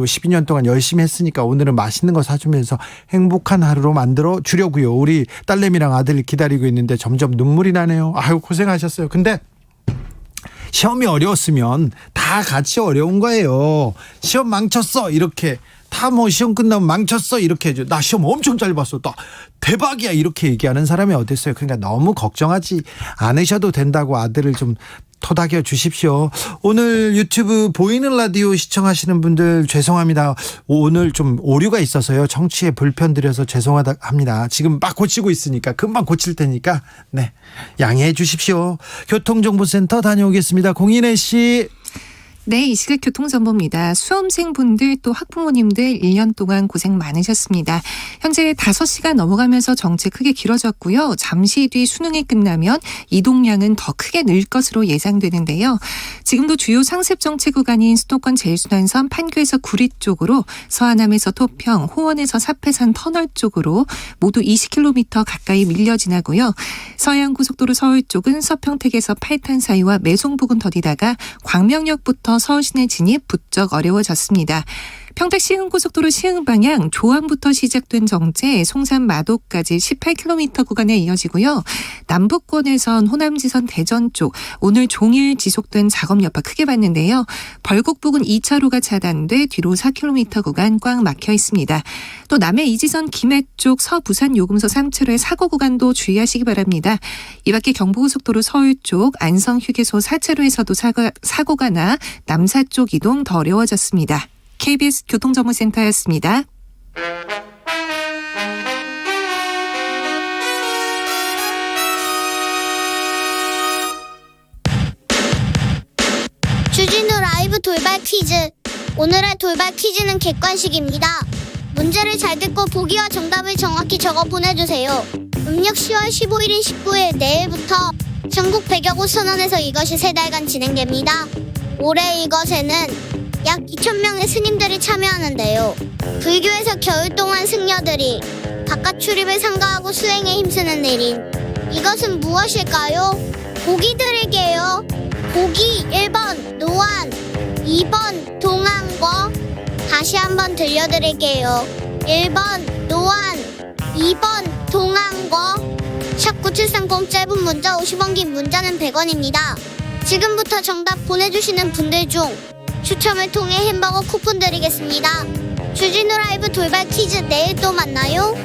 12년 동안 열심히 했으니까 오늘은 맛있는 거 사주면서 행복한 하루로 만들어 주려고요. 우리 딸내미랑 아들 기다리고 있는데 점점 눈물이 나네요. 아유, 고생하셨어요. 근데 시험이 어려웠으면 다 같이 어려운 거예요. 시험 망쳤어 이렇게, 다 뭐 시험 끝나면 망쳤어 이렇게 해줘. 나 시험 엄청 잘 봤어, 나 대박이야 이렇게 얘기하는 사람이 어딨어요. 그러니까 너무 걱정하지 않으셔도 된다고 아들을 좀 토닥여 주십시오. 오늘 유튜브 보이는 라디오 시청하시는 분들 죄송합니다. 오늘 좀 오류가 있어서요. 청취에 불편 드려서 죄송하다 합니다. 지금 막 고치고 있으니까 금방 고칠 테니까 네, 양해해 주십시오. 교통정보센터 다녀오겠습니다. 공인혜 씨. 네, 이 시각 교통정보입니다. 수험생분들 또 학부모님들 1년 동안 고생 많으셨습니다. 현재 5시간 넘어가면서 정체 크게 길어졌고요. 잠시 뒤 수능이 끝나면 이동량은 더 크게 늘 것으로 예상되는데요. 지금도 주요 상습 정체 구간인 수도권 제일순환선 판교에서 구리 쪽으로, 서하남에서 토평, 호원에서 사패산 터널 쪽으로 모두 20km 가까이 밀려 지나고요. 서해안고속도로 서울 쪽은 서평택에서 팔탄 사이와 매송 부근 더디다가 광명역부터 서울 시내 진입 부쩍 어려워졌습니다. 평택 시흥고속도로 시흥 방향 조항부터 시작된 정체 송산 마도까지 18km 구간에 이어지고요. 남북권에선 호남지선 대전 쪽 오늘 종일 지속된 작업 여파 크게 봤는데요. 벌곡 부근 2차로가 차단돼 뒤로 4km 구간 꽉 막혀 있습니다. 또 남해 이지선 김해 쪽 서부산 요금소 3차로의 사고 구간도 주의하시기 바랍니다. 이 밖에 경부고속도로 서울 쪽 안성 휴게소 4차로에서도 사고가 나 남사 쪽 이동 더 어려워졌습니다. KBS 교통정보센터였습니다. 주진우 라이브 돌발 퀴즈. 오늘의 돌발 퀴즈는 객관식입니다. 문제를 잘 듣고 보기와 정답을 정확히 적어 보내주세요. 음력 10월 15일인 19일 내일부터 전국 100여 곳 선언에서 이것이 3달간 진행됩니다. 올해 이것에는 약 2,000명의 스님들이 참여하는데요. 불교에서 겨울 동안 승려들이 바깥 출입을 삼가하고 수행에 힘쓰는 일인 이것은 무엇일까요? 보기 드릴게요. 보기 1번 노안, 2번 동안거. 다시 한번 들려드릴게요. 1번 노안, 2번 동안거. 샵 9730 짧은 문자 50원, 긴 문자는 100원입니다. 지금부터 정답 보내주시는 분들 중 추첨을 통해 햄버거 쿠폰 드리겠습니다. 주진우 라이브 돌발 퀴즈 내일 또 만나요.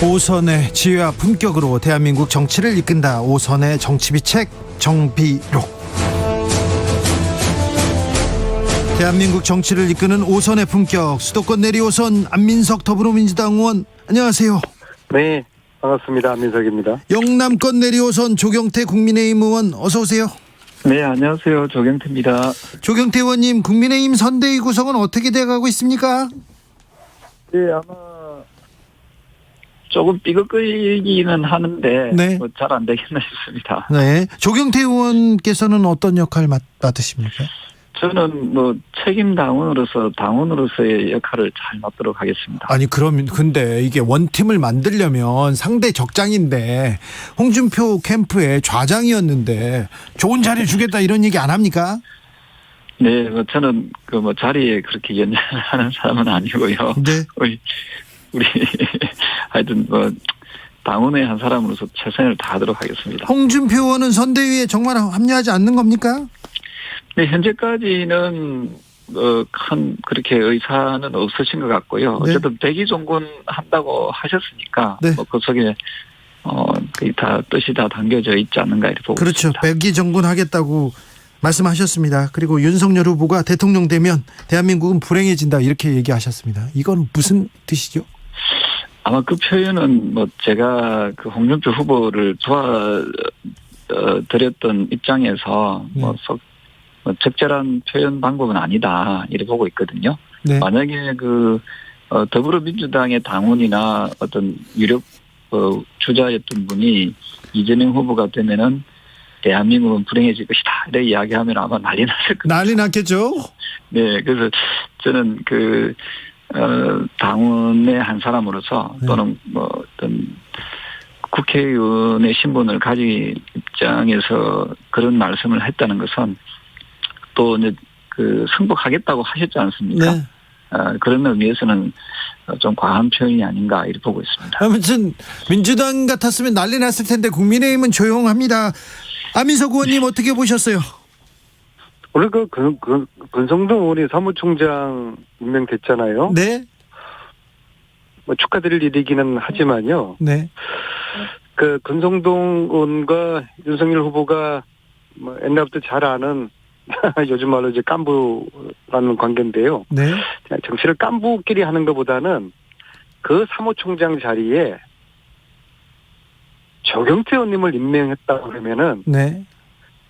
오선의 지혜와 품격으로 대한민국 정치를 이끈다. 오선의 정치비책 정비록. 대한민국 정치를 이끄는 오선의 품격, 수도권 내리오선 안민석 더불어민주당 의원, 안녕하세요. 네, 반갑습니다. 안민석입니다. 영남권 내리오선 조경태 국민의힘 의원, 어서 오세요. 네, 안녕하세요. 조경태입니다. 조경태 의원님, 국민의힘 선대위 구성은 어떻게 돼가고 있습니까? 네, 아마 조금 삐걱거리기는 하는데 네. 잘 안 되겠나 싶습니다. 네, 조경태 의원께서는 어떤 역할 맡으십니까? 저는 책임 당원으로서의 역할을 잘 맡도록 하겠습니다. 아니, 그러면 근데 이게 원팀을 만들려면 상대 적장인데 홍준표 캠프의 좌장이었는데 좋은 자리 주겠다 이런 얘기 안 합니까? 네, 저는 자리에 그렇게 연연하는 사람은 아니고요. 네. 우리 하여튼 당원의 한 사람으로서 최선을 다하도록 하겠습니다. 홍준표 의원은 선대위에 정말 합류하지 않는 겁니까? 네, 현재까지는 큰 그렇게 의사는 없으신 것 같고요. 네. 어쨌든 백의종군 한다고 하셨으니까 네. 그 속에 거의 다 뜻이 다 담겨져 있지 않는가 이렇게 보고 그렇죠. 있습니다. 백의정군하겠다고 말씀하셨습니다. 그리고 윤석열 후보가 대통령 되면 대한민국은 불행해진다 이렇게 얘기하셨습니다. 이건 무슨 뜻이죠? 아마 그 표현은 제가 그 홍준표 후보를 도와드렸던 입장에서 적절한 표현 방법은 아니다 이렇게 보고 있거든요. 네. 만약에 더불어민주당의 당원이나 어떤 유력 주자였던 분이 이재명 후보가 되면은 대한민국은 불행해질 것이다 이렇게 이야기하면 아마 난리 났을 겁니다. 난리 났겠죠. 네, 그래서 저는 당원의 한 사람으로서 또는 어떤 국회의원의 신분을 가진 입장에서 그런 말씀을 했다는 것은 또 이제 승복하겠다고 하셨지 않습니까? 네. 그런 의미에서는 좀 과한 표현이 아닌가 이렇게 보고 있습니다. 아무튼 민주당 같았으면 난리 났을 텐데 국민의힘은 조용합니다. 안민석 의원님 어떻게 보셨어요? 오늘 권성동 의원이 사무총장 임명됐잖아요. 네. 뭐 축하드릴 일이기는 하지만요. 네. 권성동 의원과 윤석열 후보가 뭐 옛날부터 잘 아는 요즘 말로 이제 깐부라는 관계인데요. 네. 정치를 깐부끼리 하는 것보다는 그 사무총장 자리에 조경태 의원님을 임명했다고 그러면은 네.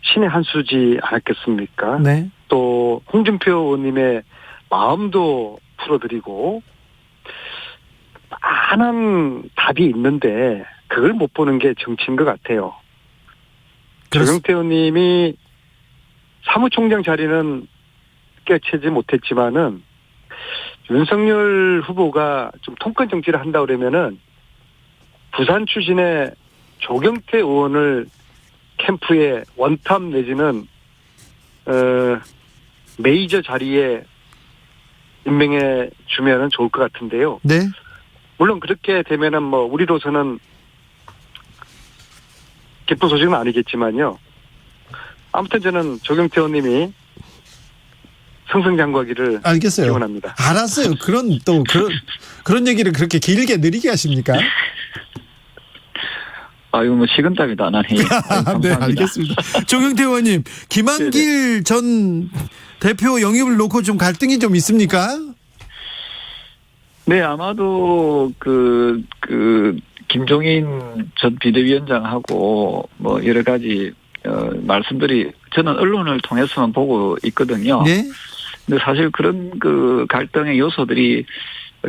신의 한 수지 않았겠습니까? 네. 또 홍준표 의원님의 마음도 풀어드리고 많은 답이 있는데 그걸 못 보는 게 정치인 것 같아요. 조경태 의원님이 사무총장 자리는 깨치지 못했지만은 윤석열 후보가 좀 통권 정치를 한다 그러면은 부산 출신의 조경태 의원을 캠프에 원탑 내지는 메이저 자리에 임명해 주면은 좋을 것 같은데요. 네. 물론 그렇게 되면은 뭐 우리로서는 기쁜 소식은 아니겠지만요. 아무튼 저는 조경태 의원님이 승승장구하기를 알겠어요. 기원합니다. 알았어요. 그런 얘기를 그렇게 길게 느리게 하십니까? 아유, 뭐 식은땀이 안 하네. 네, 알겠습니다. 조경태 의원님, 김한길 전 대표 영입을 놓고 좀 갈등이 좀 있습니까? 네, 아마도 김종인 전 비대위원장하고 뭐 여러 가지 말씀들이 저는 언론을 통해서만 보고 있거든요. 네. 근데 사실 그런 갈등의 요소들이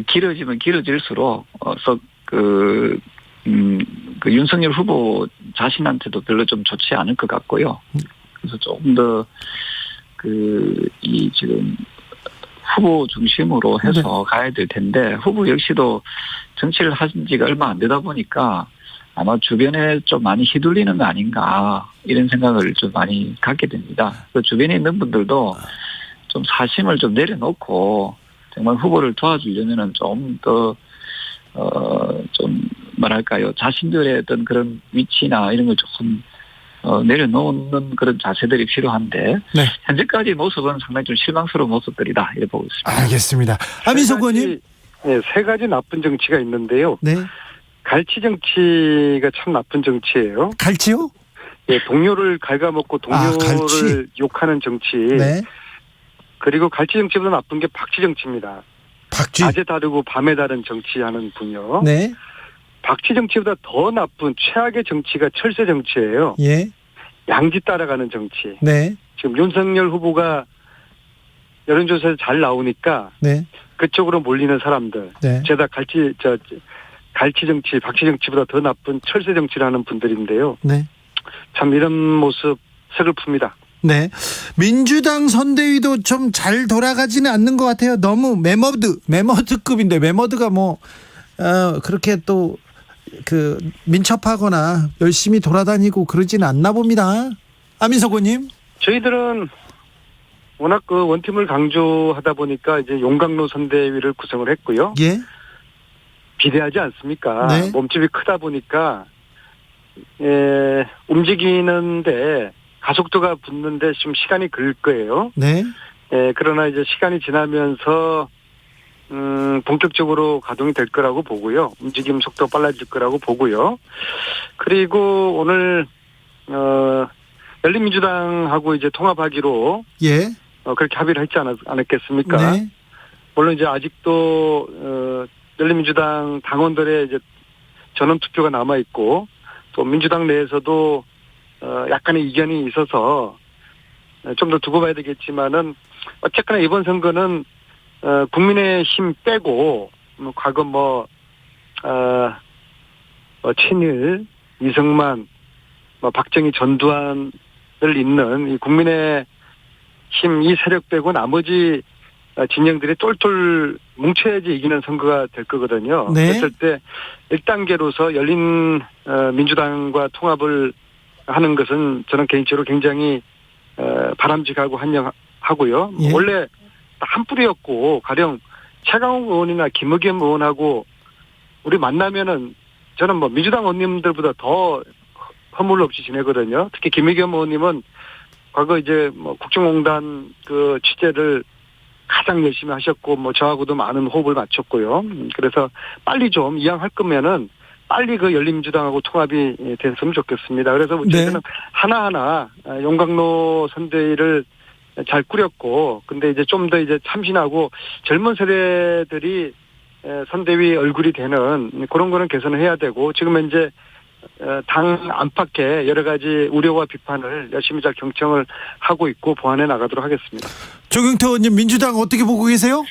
길어지면 길어질수록 윤석열 후보 자신한테도 별로 좀 좋지 않을 것 같고요. 그래서 조금 더 지금 후보 중심으로 해서 가야 될 텐데 후보 역시도 정치를 하신 지가 얼마 안 되다 보니까 아마 주변에 좀 많이 휘둘리는 거 아닌가 이런 생각을 좀 많이 갖게 됩니다. 그 주변에 있는 분들도 좀 사심을 좀 내려놓고 정말 후보를 도와주려면은 좀 더 좀 뭐랄까요 자신들의 어떤 그런 위치나 이런 걸 조금 내려놓는 그런 자세들이 필요한데 네. 현재까지 모습은 상당히 좀 실망스러운 모습들이다 이렇게 보고 있습니다. 알겠습니다. 안민석 의원님. 네, 세 가지 나쁜 정치가 있는데요. 네. 갈치 정치가 참 나쁜 정치예요. 갈치요? 네, 동료를 갉아먹고 동료를 갈치. 욕하는 정치. 네. 그리고 갈치 정치보다 나쁜 게 박쥐 정치입니다. 박쥐. 낮에 다르고 밤에 다른 정치하는 분요. 네. 박쥐 정치보다 더 나쁜 최악의 정치가 철새 정치예요. 예. 양지 따라가는 정치. 네. 지금 윤석열 후보가 여론조사에서 잘 나오니까 네. 그쪽으로 몰리는 사람들. 네. 죄다 갈치 정치, 박쥐 정치보다 더 나쁜 철새 정치를 하는 분들인데요. 네. 참 이런 모습 서글픕니다. 네. 민주당 선대위도 좀 잘 돌아가지는 않는 것 같아요. 너무 매머드급인데 매머드가 그렇게 또 민첩하거나 열심히 돌아다니고 그러지는 않나 봅니다. 안민석 의원님. 저희들은 워낙 원팀을 강조하다 보니까 이제 용광로 선대위를 구성을 했고요. 예. 비대하지 않습니까? 네. 몸집이 크다 보니까 움직이는데 가속도가 붙는데 좀 시간이 걸릴 거예요. 네. 그러나 이제 시간이 지나면서 본격적으로 가동이 될 거라고 보고요. 움직임 속도가 빨라질 거라고 보고요. 그리고 오늘 열린민주당하고 이제 통합하기로 예. 그렇게 합의를 했지 않았겠습니까? 네. 물론 이제 아직도 열린민주당 당원들의 이제 전원 투표가 남아 있고 또 민주당 내에서도 약간의 이견이 있어서 좀 더 두고 봐야 되겠지만은 어쨌거나 이번 선거는 국민의힘 빼고 과거 친일, 이승만, 박정희, 전두환을 잇는 이 국민의힘 이 세력 빼고 나머지 진영들이 똘똘 뭉쳐야지 이기는 선거가 될 거거든요. 네. 그랬을 때 1단계로서 열린 민주당과 통합을 하는 것은 저는 개인적으로 굉장히 바람직하고 환영하고요. 예. 원래 한 뿌리였고 가령 최강욱 의원이나 김의겸 의원하고 우리 만나면은 저는 뭐 민주당 의원님들보다 더 허물 없이 지내거든요. 특히 김의겸 의원님은 과거 이제 뭐 국정농단 그 취재를 가장 열심히 하셨고 뭐 저하고도 많은 호흡을 맞췄고요. 그래서 빨리 좀 이왕할 거면은 빨리 그 열린민주당하고 통합이 됐으면 좋겠습니다. 그래서 저희는 네. 하나하나 용광로 선대위를 잘 꾸렸고, 근데 이제 좀 더 이제 참신하고 젊은 세대들이 선대위 얼굴이 되는 그런 거는 개선을 해야 되고, 지금 현재 당 안팎의 여러 가지 우려와 비판을 열심히 잘 경청을 하고 있고 보완해 나가도록 하겠습니다. 조경태 의원님, 민주당 어떻게 보고 계세요?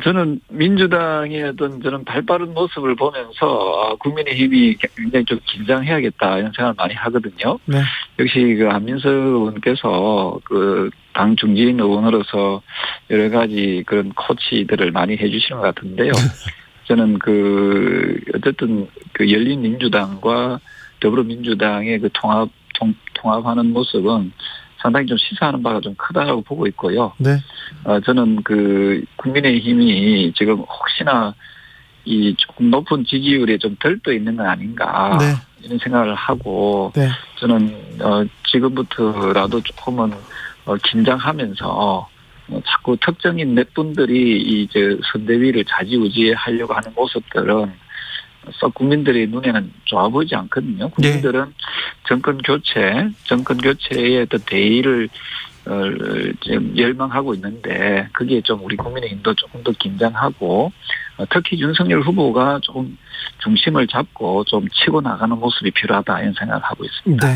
저는 민주당의 어떤 저는 발빠른 모습을 보면서 국민의힘이 굉장히 좀 긴장해야겠다 이런 생각을 많이 하거든요. 네. 역시 그 안민석 의원께서 그 당 중진 의원으로서 여러 가지 그런 코치들을 많이 해주시는 것 같은데요. 저는 어쨌든 열린 민주당과 더불어민주당의 그 통합하는 모습은 상당히 좀 시사하는 바가 좀 크다라고 보고 있고요. 네. 저는 국민의힘이 지금 혹시나 이 조금 높은 지지율에 좀 덜떠 있는 건 아닌가. 네. 이런 생각을 하고. 네. 저는, 지금부터라도 조금은, 긴장하면서, 자꾸 특정인 몇 분들이 선대위를 좌지우지하려고 하는 모습들은 썩 국민들의 눈에는 좋아 보이지 않거든요. 국민들은 정권 교체의 어떤 대의를 지금 열망하고 있는데 그게 좀 우리 국민의힘도 조금 더 긴장하고 특히 윤석열 후보가 좀 중심을 잡고 좀 치고 나가는 모습이 필요하다 이런 생각을 하고 있습니다. 네.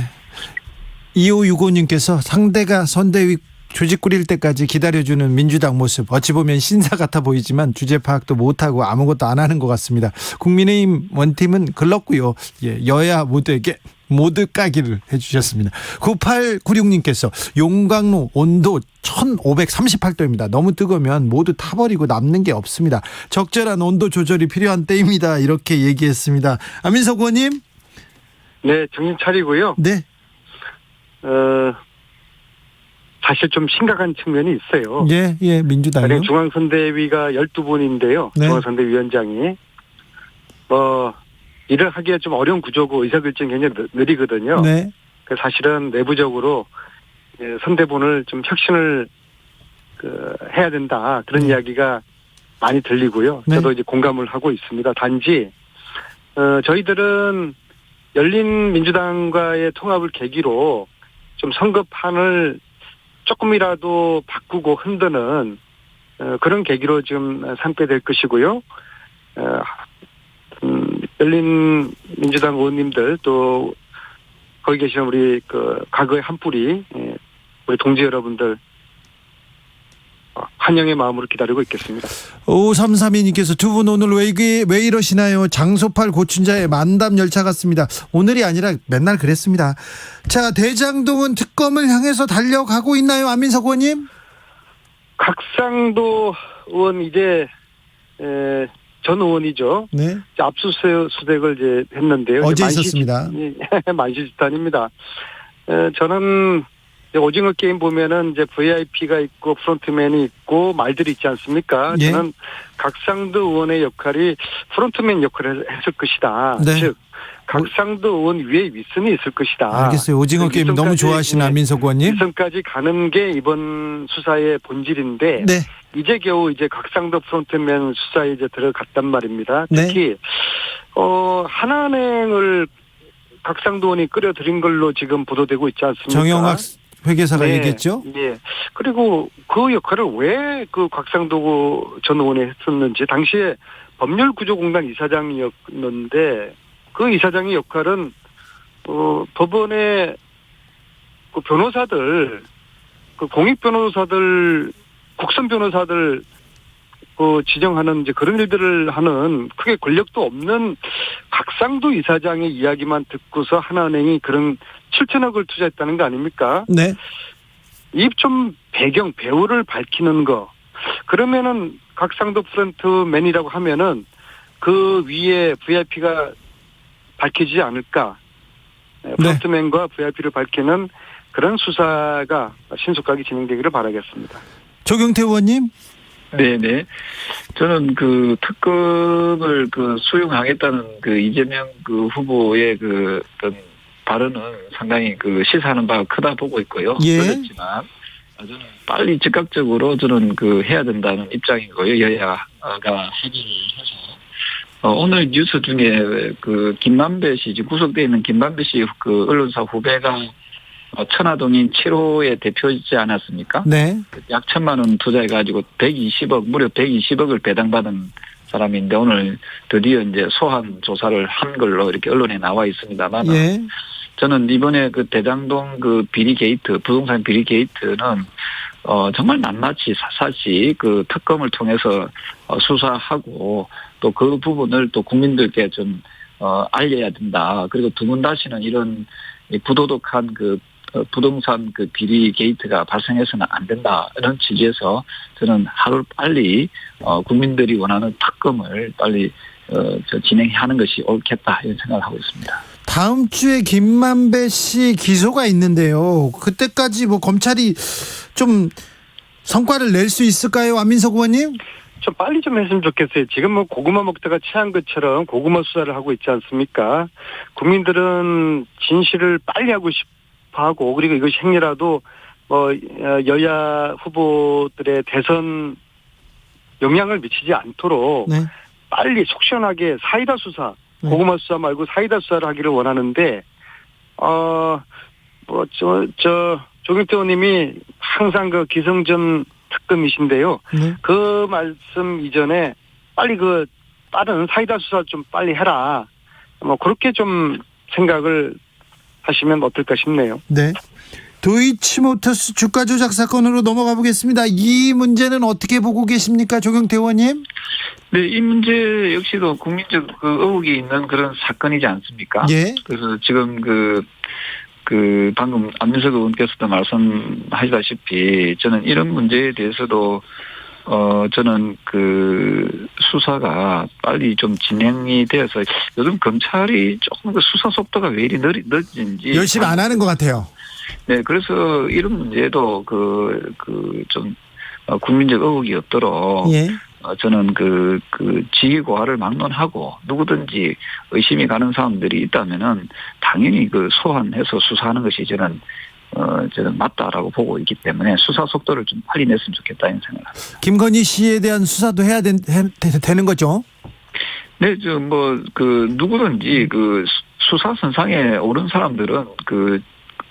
2565님께서 상대가 선대위 조직 꾸릴 때까지 기다려주는 민주당 모습, 어찌 보면 신사 같아 보이지만 주제 파악도 못하고 아무것도 안 하는 것 같습니다. 국민의힘 원팀은 글렀고요. 예, 여야 모두에게 모두 까기를 해주셨습니다. 9896님께서 용광로 온도 1538도입니다. 너무 뜨거우면 모두 타버리고 남는 게 없습니다. 적절한 온도 조절이 필요한 때입니다. 이렇게 얘기했습니다. 안민석 의원님. 네, 정신 차리고요. 네. 사실 좀 심각한 측면이 있어요. 예, 민주당이요. 중앙선대위가 12분인데요. 네. 중앙선대위원장이. 일을 하기가 좀 어려운 구조고 의사결정이 굉장히 느리거든요. 네. 사실은 내부적으로 선대본을 좀 혁신을 해야 된다. 그런 이야기가 많이 들리고요. 네. 저도 이제 공감을 하고 있습니다. 단지, 저희들은 열린 민주당과의 통합을 계기로 좀 선거판을 조금이라도 바꾸고 흔드는 그런 계기로 지금 삼게 될 것이고요. 열린 민주당 의원님들 또 거기 계시는 우리 과거의 한 뿌리 우리 동지 여러분들 환영의 마음으로 기다리고 있겠습니다. 5332님께서 두 분 오늘 왜 이러시나요? 장소팔 고춘자의 만담 열차 같습니다. 오늘이 아니라 맨날 그랬습니다. 자, 대장동은 특검을 향해서 달려가고 있나요, 안민석 의원님? 각상도 의원 이제 전 의원이죠. 네. 압수수색을 이제 했는데요. 어제 있었습니다. 만시지탄입니다. 저는 오징어 게임 보면은 이제 VIP가 있고 프론트맨이 있고 말들이 있지 않습니까? 예. 저는 각상도 의원의 역할이 프론트맨 역할을 했을 것이다. 네. 즉 각상도 의원 위에 윗선이 있을 것이다. 알겠어요. 오징어 게임 너무 좋아하시는 안민석 의원님. 윗선까지 가는 게 이번 수사의 본질인데 네. 이제 겨우 이제 각상도 프론트맨 수사에 이제 들어갔단 말입니다. 특히 하나은행을 각상도 의원이 끌어들인 걸로 지금 보도되고 있지 않습니까? 정영학 회계사가 얘기했죠. 예. 그리고 그 역할을 왜 각상도 전 의원이 했었는지 당시에 법률구조공단 이사장이었는데 그 이사장의 역할은 법원의 변호사들, 공익 변호사들, 국선 변호사들 지정하는 이제 그런 일들을 하는 크게 권력도 없는 각상도 이사장의 이야기만 듣고서 하나은행이 그런 7천억을 투자했다는 거 아닙니까? 네. 이 좀 배우를 밝히는 거. 그러면은 각상도 프런트맨이라고 하면은 그 위에 VIP가 밝히지 않을까. 프런트맨과 VIP를 밝히는 그런 수사가 신속하게 진행되기를 바라겠습니다. 조경태 의원님. 네네. 저는 그 특검을 수용하겠다는 이재명 후보의 어떤 발언은 상당히 시사하는 바가 크다 보고 있고요. 예. 그렇지만 저는 빨리 즉각적으로 저는 해야 된다는 입장이고요. 여야가 합의를 해서. 오늘 뉴스 중에 김만배 씨, 구속되어 있는 김만배 씨 언론사 후배가 천화동인 7호의 대표이지 않았습니까? 네. 약 1,000만 원 투자해가지고 무려 120억을 배당받은 사람인데 오늘 드디어 이제 소환 조사를 한 걸로 이렇게 언론에 나와 있습니다만. 예. 저는 이번에 대장동 비리 게이트, 부동산 비리 게이트는 정말 낱낱이 사사시 특검을 통해서 수사하고 또 그 부분을 또 국민들께 좀 알려야 된다. 그리고 두 번 다시는 이런 부도덕한 부동산 비리 게이트가 발생해서는 안 된다. 이런 취지에서 저는 하루 빨리 국민들이 원하는 특검을 빨리 진행하는 것이 옳겠다 이런 생각을 하고 있습니다. 다음 주에 김만배 씨 기소가 있는데요. 그때까지 검찰이 좀 성과를 낼 수 있을까요, 안민석 의원님? 좀 빨리 좀 했으면 좋겠어요. 지금 고구마 먹다가 체한 것처럼 고구마 수사를 하고 있지 않습니까? 국민들은 진실을 빨리 하고 싶어하고 그리고 이것이 행여라도 여야 후보들의 대선 영향을 미치지 않도록 네. 빨리 속 시원하게 사이다 수사, 고구마 수사 말고 사이다 수사를 하기를 원하는데 조경태 의원님이 항상 기성전 특검이신데요. 네. 그 말씀 이전에 빨리 빠른 사이다 수사 좀 빨리 해라. 그렇게 좀 생각을 하시면 어떨까 싶네요. 네. 도이치모터스 주가 조작 사건으로 넘어가 보겠습니다. 이 문제는 어떻게 보고 계십니까, 조경태 의원님? 네, 이 문제 역시도 국민적 의혹이 있는 그런 사건이지 않습니까? 예. 그래서 지금 방금 안민석 의원께서도 말씀하시다시피 저는 이런 문제에 대해서도 저는 수사가 빨리 좀 진행이 되어서 요즘 검찰이 조금 수사 속도가 왜 이리 늦은지 열심히 안 하는 것 같아요. 네, 그래서 이런 문제도 좀 국민적 의혹이 없도록 예. 저는 지휘 고하를 막론하고 누구든지 의심이 가는 사람들이 있다면은 당연히 소환해서 수사하는 것이 저는 맞다라고 보고 있기 때문에 수사 속도를 좀 빨리 냈으면 좋겠다 이런 생각을 합니다. 김건희 씨에 대한 수사도 해야 되는 거죠? 네, 누구든지 수사 선상에 오른 사람들은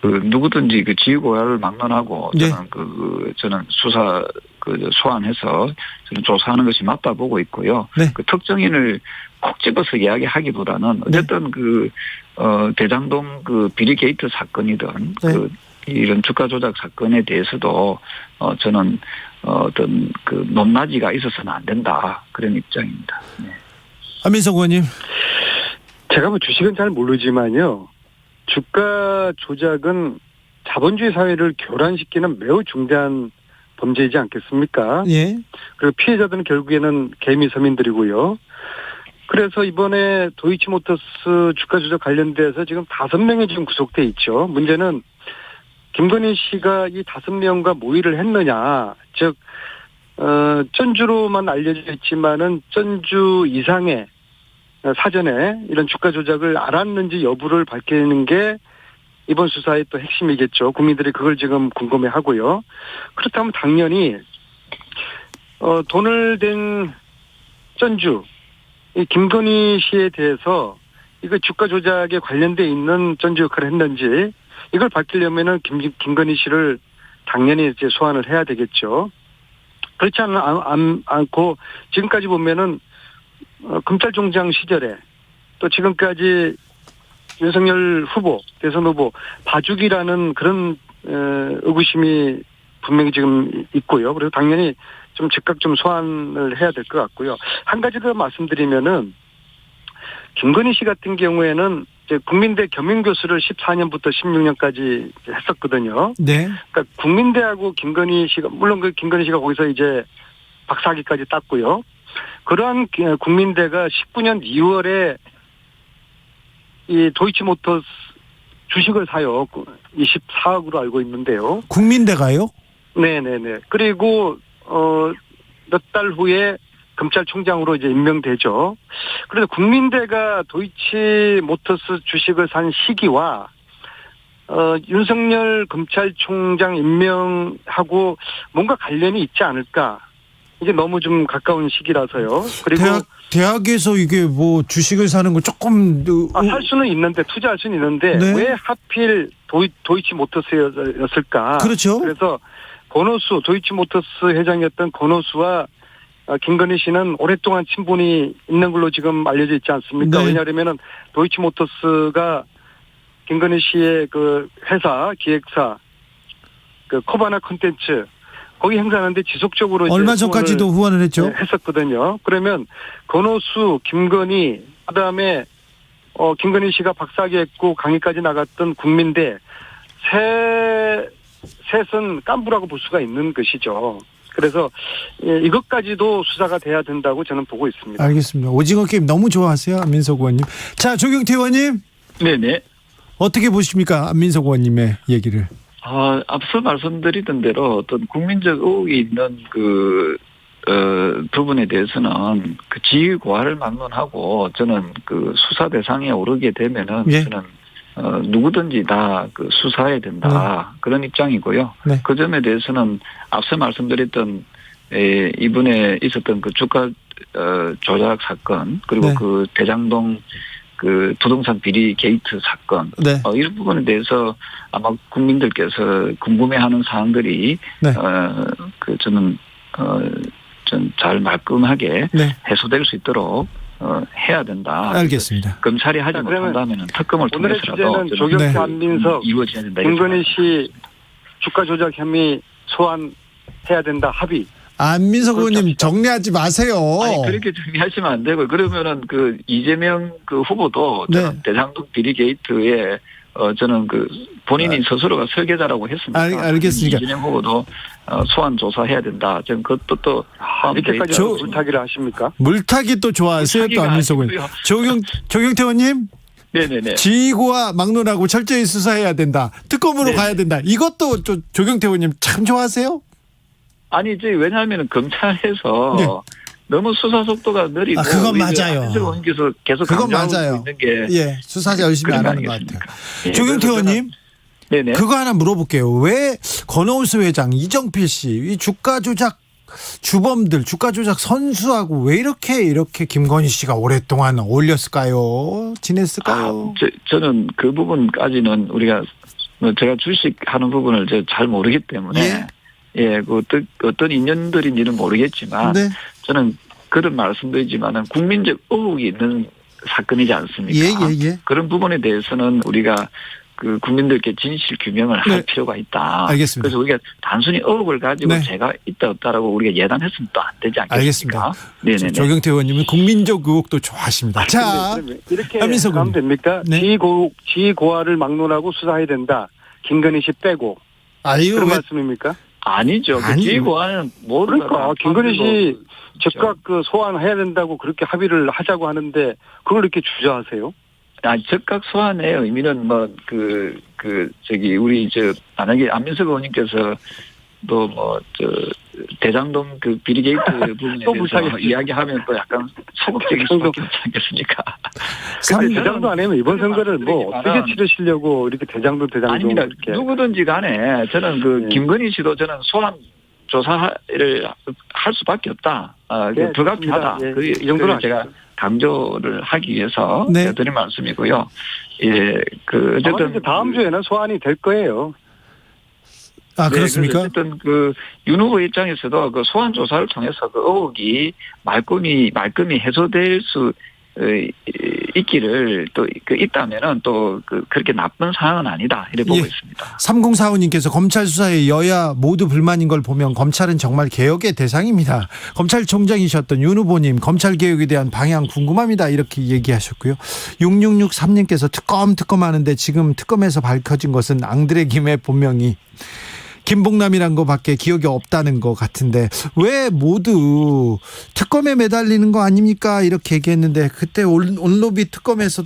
누구든지 지휘 고하를 막론하고 네. 저는 수사 소환해서 저는 조사하는 것이 맞다 보고 있고요. 네. 특정인을 콕 집어서 이야기하기보다는 어쨌든 대장동 비리 게이트 사건이든 네. 이런 주가 조작 사건에 대해서도 저는 어떤 높낮이가 있어서는 안 된다 그런 입장입니다. 네. 안민석 의원님. 제가 주식은 잘 모르지만요. 주가 조작은 자본주의 사회를 교란시키는 매우 중대한 범죄이지 않겠습니까? 예. 그리고 피해자들은 결국에는 개미 서민들이고요. 그래서 이번에 도이치모터스 주가 조작 관련돼서 지금 5명이 지금 구속돼 있죠. 문제는 김건희 씨가 이 5명과 모의를 했느냐. 즉 전주로만 알려져 있지만은 전주 이상의 사전에 이런 주가 조작을 알았는지 여부를 밝히는 게 이번 수사의 또 핵심이겠죠. 국민들이 그걸 지금 궁금해하고요. 그렇다면 당연히 돈을 댄 전주 이 김건희 씨에 대해서 이거 주가 조작에 관련돼 있는 전주 역할을 했는지 이걸 밝히려면은 김건희 씨를 당연히 이제 소환을 해야 되겠죠. 그렇지 않고 지금까지 보면은 검찰총장 시절에 또 지금까지 윤석열 후보, 대선 후보 봐주기라는 그런 의구심이 분명히 지금 있고요. 그래서 당연히 좀 즉각 좀 소환을 해야 될 것 같고요. 한 가지 더 말씀드리면은 김건희 씨 같은 경우에는 이제 국민대 겸임교수를 14년부터 16년까지 했었거든요. 네. 그러니까 국민대하고 김건희 씨가 물론 김건희 씨가 거기서 이제 박사학위까지 땄고요. 그러한 국민대가 19년 2월에 이 도이치모터스 주식을 사요. 24억으로 알고 있는데요. 국민대가요? 네네네. 그리고 몇 달 후에 검찰총장으로 이제 임명되죠. 그래서 국민대가 도이치모터스 주식을 산 시기와 윤석열 검찰총장 임명하고 뭔가 관련이 있지 않을까. 이게 너무 좀 가까운 시기라서요. 그리고 대학에서 이게 뭐 주식을 사는 거 조금 살 수는 있는데 투자할 수는 있는데 네. 왜 하필 도이치모터스였을까? 그렇죠. 그래서 권오수 도이치모터스 회장이었던 권오수와 김건희 씨는 오랫동안 친분이 있는 걸로 지금 알려져 있지 않습니까? 네. 왜냐하면은 도이치모터스가 김건희 씨의 그 회사 기획사 그 코바나 콘텐츠 거기 행사하는데 지속적으로 얼마 전까지도 후원을 했죠. 했었거든요. 그러면 권오수, 김건희, 그다음에 김건희 씨가 박사학위했고 강의까지 나갔던 국민대 셋은 깐부라고 볼 수가 있는 것이죠. 그래서 이것까지도 수사가 돼야 된다고 저는 보고 있습니다. 알겠습니다. 오징어 게임 너무 좋아하세요, 안민석 의원님. 자, 조경태 의원님. 네네. 어떻게 보십니까, 안민석 의원님의 얘기를? 앞서 말씀드리던 대로 어떤 국민적 의혹이 있는 부분에 대해서는 그 지위 고하를 막론하고 저는 그 수사 대상에 오르게 되면은 예. 저는 누구든지 다 그 수사해야 된다. 그런 입장이고요. 네. 그 점에 대해서는 앞서 말씀드렸던 이번에 있었던 그 주가 조작 사건 그리고 네. 그 대장동 그 부동산 비리 게이트 사건 네. 이런 부분에 대해서 아마 국민들께서 궁금해하는 사항들이 네. 저는 좀 잘 말끔하게 네. 해소될 수 있도록 해야 된다. 알겠습니다. 검찰이 하지 못한다면 특검을 오늘의 통해서라도 주제는 조경태 네. 안민석 이루어져야 된다. 김건희 씨 주가 조작 혐의 소환해야 된다 합의. 안민석 그렇죠. 의원님 정리하지 마세요. 아니 그렇게 정리하시면 안 되고 그러면은 그 이재명 그 후보도 저는 네. 대장동 비리 게이트에 저는 그 본인이 스스로가 설계자라고 했습니다. 알겠습니다. 이재명 후보도 소환 조사해야 된다. 저는 그것도 또 이렇게까지 물타기를 하십니까? 물타기 또 좋아하세요, 또 안민석 의원님. 조경태 의원님. 네네네. 지휘고와 막론하고 철저히 수사해야 된다. 특검으로 네네. 가야 된다. 이것도 조경태 의원님 참 좋아하세요? 아니지 왜냐하면 검찰에서 네. 너무 수사 속도가 느리고 그건 맞아요. 안민석 의원께서 계속 그건 강조하고 맞아요. 있는 게 예, 수사 열심히 그런 안 거 하는 것 아니겠습니까? 같아요. 예, 조경태 그래서 저는- 의원님, 네네. 그거 하나 물어볼게요. 왜 권오수 회장, 이정필 씨, 이 주가 조작 주범들, 주가 조작 선수하고 왜 이렇게 김건희 씨가 오랫동안 어울렸을까요? 지냈을까요? 저는 그 부분까지는 우리가 제가 주식하는 부분을 잘 모르기 때문에 그 어떤 인연들인지는 모르겠지만 네. 저는 그런 말씀드리지만은 국민적 의혹이 있는 사건이지 않습니까? 예. 그런 부분에 대해서는 우리가 그 국민들께 진실 규명을 네. 할 필요가 있다. 알겠습니다. 그래서 우리가 단순히 의혹을 가지고 네. 제가 있다 없다라고 우리가 예단했으면 또 안 되지 않겠습니까? 알겠습니다. 네네. 조경태 의원님은 국민적 의혹도 좋아하십니다. 자, 그러면 이렇게 안민석 하면 의원님. 됩니까? 네. 지고하를 막론하고 수사해야 된다. 김건희 씨 빼고 아유, 그런 왜 말씀입니까? 아니죠. 그 아니, 지휘고와는 모두 그러니까 김건희 씨 즉각 그 소환해야 된다고 그렇게 합의를 하자고 하는데 그걸 이렇게 주저하세요? 즉각 소환의 의미는 우리 만약에 안민석 의원님께서 또 대장동 그 비리 게이트 부분에 또 대해서 무사히 이야기하면 또 약간 소극적일 수밖에 없지 않겠습니까? 근데 대장도 안 하면 이번 선거를 뭐 어떻게 치르시려고 이렇게 대장도 아닙니다. 이렇게. 누구든지 간에 저는 김건희 씨도 저는 소환 조사를 할 수밖에 없다. 네, 불가피하다. 좋습니다. 이 정도는 제가 강조를 하기 위해서 네. 드린 말씀이고요. 어쨌든 어쨌든 다음 주에는 소환이 될 거예요. 그렇습니까? 어쨌든 윤 후보 입장에서도 그 소환 조사를 통해서 그 의혹이 말끔히 해소될 수 있기를 또 있다면은 또 그렇게 나쁜 상황은 아니다 이렇게 보고 있습니다. 3045님께서 검찰 수사에 여야 모두 불만인 걸 보면 검찰은 정말 개혁의 대상입니다. 검찰총장이셨던 윤 후보님 검찰 개혁에 대한 방향 궁금합니다 이렇게 얘기하셨고요. 6663님께서 특검 하는데 지금 특검에서 밝혀진 것은 앙드레 김의 본명이 김봉남이란 거밖에 기억이 없다는 것 같은데 왜 모두 특검에 매달리는 거 아닙니까? 이렇게 얘기했는데 그때 온로비 특검에서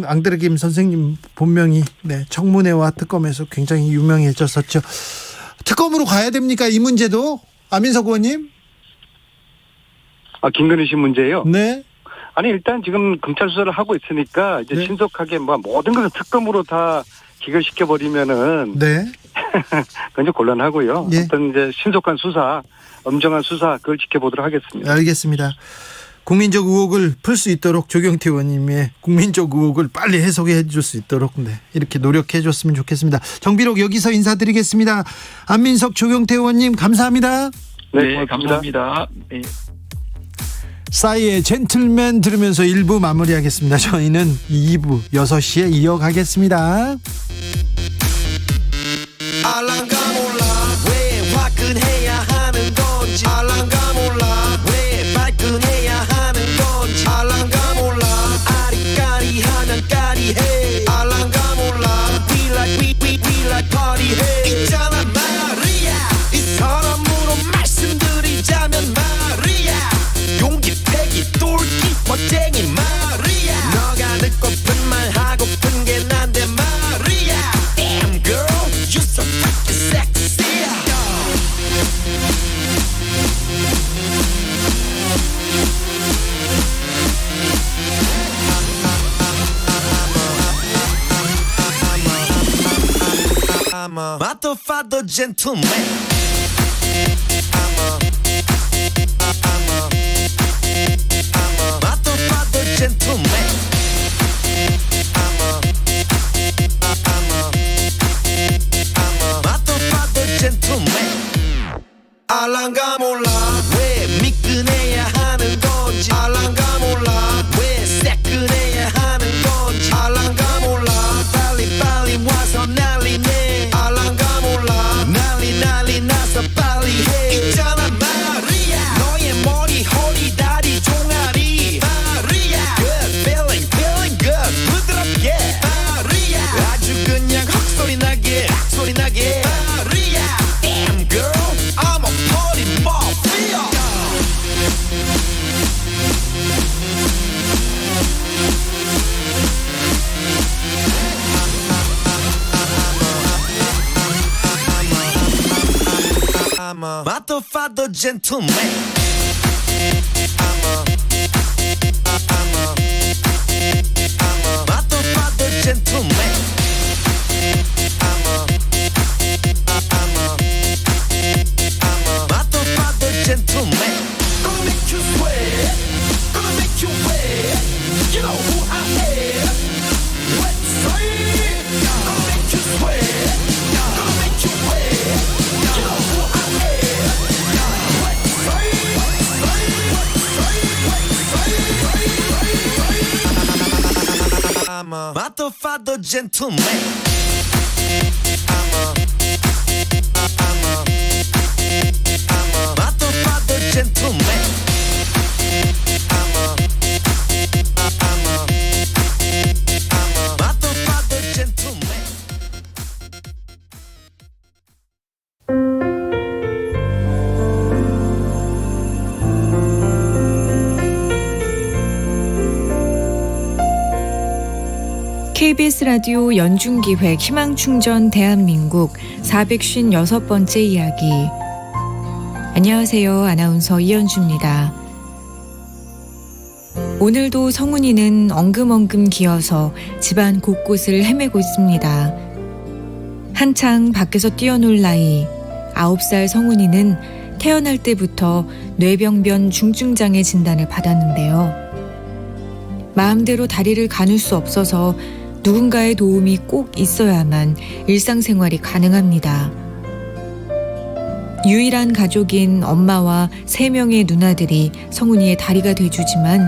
앙드레 김 선생님 본명이 청문회와 특검에서 굉장히 유명해졌었죠. 특검으로 가야 됩니까? 이 문제도 안민석 의원님? 김건희 씨 문제요? 네. 아니 일단 지금 검찰 수사를 하고 있으니까 이제 네. 신속하게 모든 것을 특검으로 다 기결시켜 버리면은 네. 굉장히 곤란하고요. 예. 어떤 이제 신속한 수사, 엄정한 수사 그걸 지켜보도록 하겠습니다. 알겠습니다. 국민적 의혹을 풀 수 있도록 조경태 의원님의 국민적 의혹을 빨리 해소해 줄 수 있도록 이렇게 노력해 줬으면 좋겠습니다. 정비록 여기서 인사드리겠습니다. 안민석 조경태 의원님 감사합니다. 네, 감사합니다. 네. 싸이의 젠틀맨 들으면서 1부 마무리하겠습니다. 저희는 2부 6시에 이어가겠습니다. 알랑가 몰라 왜 화끈해야 하는 건지 알랑가 몰라 왜 발끈해야 하는 건지 알랑가 몰라 아리까리하면 까리해 알랑가 몰라 We like party 해 있잖아 마리아 이 사람으로 말씀드리자면 마리아 용기 패기 똘끼 멋쟁이 마리아 너가 듣고픈 말 하고픈 게 난데 마리아 Damn girl you so freaking sexy I'm a matto gentleman matto gentleman matto gentleman 알랑가 몰라 왜 미끈해야 하는 건지 알랑가 몰라 왜 새끈해야 하는 건지 알랑가 몰라 빨리 와서 난리네 알랑가 몰라 난리 나서 빨리 해 있잖아 마리아 너의 머리 허리 다리 종아리 마리아 Good feeling good 부드럽게 마리아 아주 그냥 헉소리 나게 마리아 Damn girl I'm a party mafia I'm a matto gentleman matto gentleman matto gentleman gonna make you sweat gonna make you wet you know who I am wet sweat gonna make you sweat gonna make you wet you know who I am wet sweat I'm a matto gentleman matto gentleman matto gentleman KBS 라디오 연중기획 희망충전 대한민국 456번째 이야기. 안녕하세요. 아나운서 이현주입니다. 오늘도 성훈이는 엉금엉금 기어서 집안 곳곳을 헤매고 있습니다. 한창 밖에서 뛰어놀 나이 9살 성훈이는 태어날 때부터 뇌병변 중증장애 진단을 받았는데요. 마음대로 다리를 가눌 수 없어서 누군가의 도움이 꼭 있어야만 일상생활이 가능합니다. 유일한 가족인 엄마와 3명의 누나들이 성훈이의 다리가 돼주지만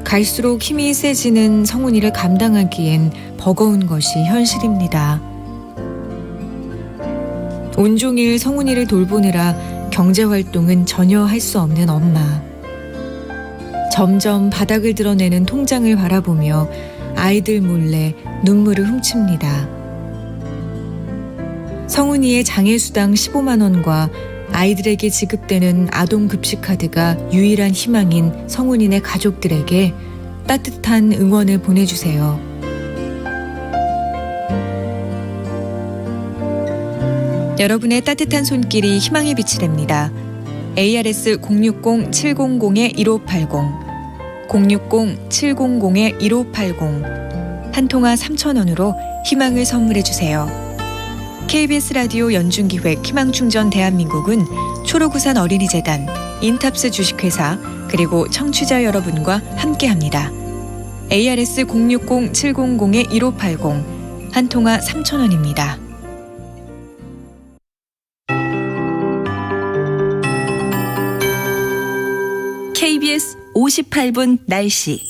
갈수록 힘이 세지는 성훈이를 감당하기엔 버거운 것이 현실입니다. 온종일 성훈이를 돌보느라 경제활동은 전혀 할 수 없는 엄마. 점점 바닥을 드러내는 통장을 바라보며 아이들 몰래 눈물을 훔칩니다. 성훈이의 장애수당 15만 원과 아이들에게 지급되는 아동급식카드가 유일한 희망인 성훈이네 가족들에게 따뜻한 응원을 보내주세요. 여러분의 따뜻한 손길이 희망의 빛이 됩니다. ARS 060-700-1580 060-700-1580 한 통화 3,000원으로 희망을 선물해 주세요. KBS 라디오 연중기획 희망충전 대한민국은 초록우산 어린이재단, 인탑스 주식회사 그리고 청취자 여러분과 함께합니다. ARS 060-700-1580 한 통화 3,000원입니다. KBS 58분 날씨.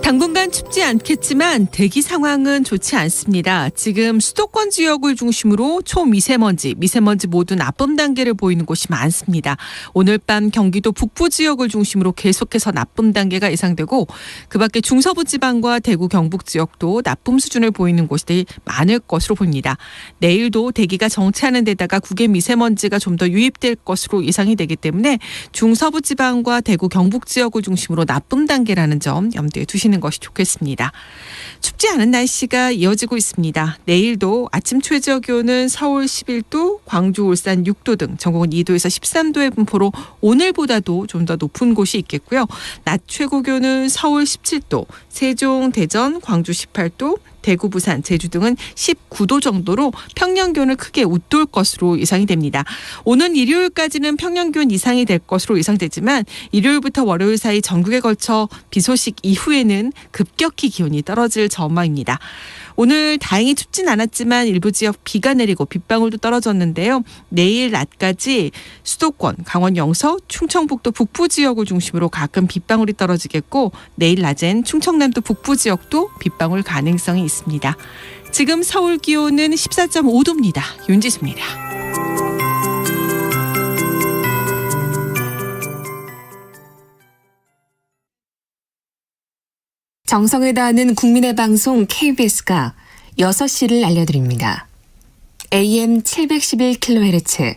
당분간 춥지 않겠지만 대기 상황은 좋지 않습니다. 지금 수도권 지역을 중심으로 초미세먼지, 미세먼지 모두 나쁨 단계를 보이는 곳이 많습니다. 오늘 밤 경기도 북부 지역을 중심으로 계속해서 나쁨 단계가 예상되고 그 밖에 중서부 지방과 대구 경북 지역도 나쁨 수준을 보이는 곳이 많을 것으로 보입니다. 내일도 대기가 정체하는 데다가 국외 미세먼지가 좀 더 유입될 것으로 예상이 되기 때문에 중서부 지방과 대구 경북 지역을 중심으로 나쁨 단계라는 점 염두에 두시는 것이 좋겠습니다. 춥지 않은 날씨가 이어지고 있습니다. 내일도 아침 최저 기온은 서울 11도, 광주, 울산 6도 등 전국은 2도에서 13도의 분포로 오늘보다도 좀 더 높은 곳이 있겠고요. 낮 최고 기온은 서울 17도, 세종, 대전, 광주 18도, 대구, 부산, 제주 등은 19도 정도로 평년 기온을 크게 웃돌 것으로 예상이 됩니다. 오는 일요일까지는 평년 기온 이상이 될 것으로 예상되지만 일요일부터 월요일 사이 전국에 걸쳐 비 소식 이후에는 급격히 기온이 떨어질 전망입니다. 오늘 다행히 춥진 않았지만 일부 지역 비가 내리고 빗방울도 떨어졌는데요. 내일 낮까지 수도권, 강원 영서, 충청북도 북부 지역을 중심으로 가끔 빗방울이 떨어지겠고 내일 낮엔 충청남도 북부 지역도 빗방울 가능성이 있습니다. 지금 서울 기온은 14.5도입니다. 윤지수입니다. 정성을 다하는 국민의 방송 KBS가 6시를 알려드립니다. AM 711kHz,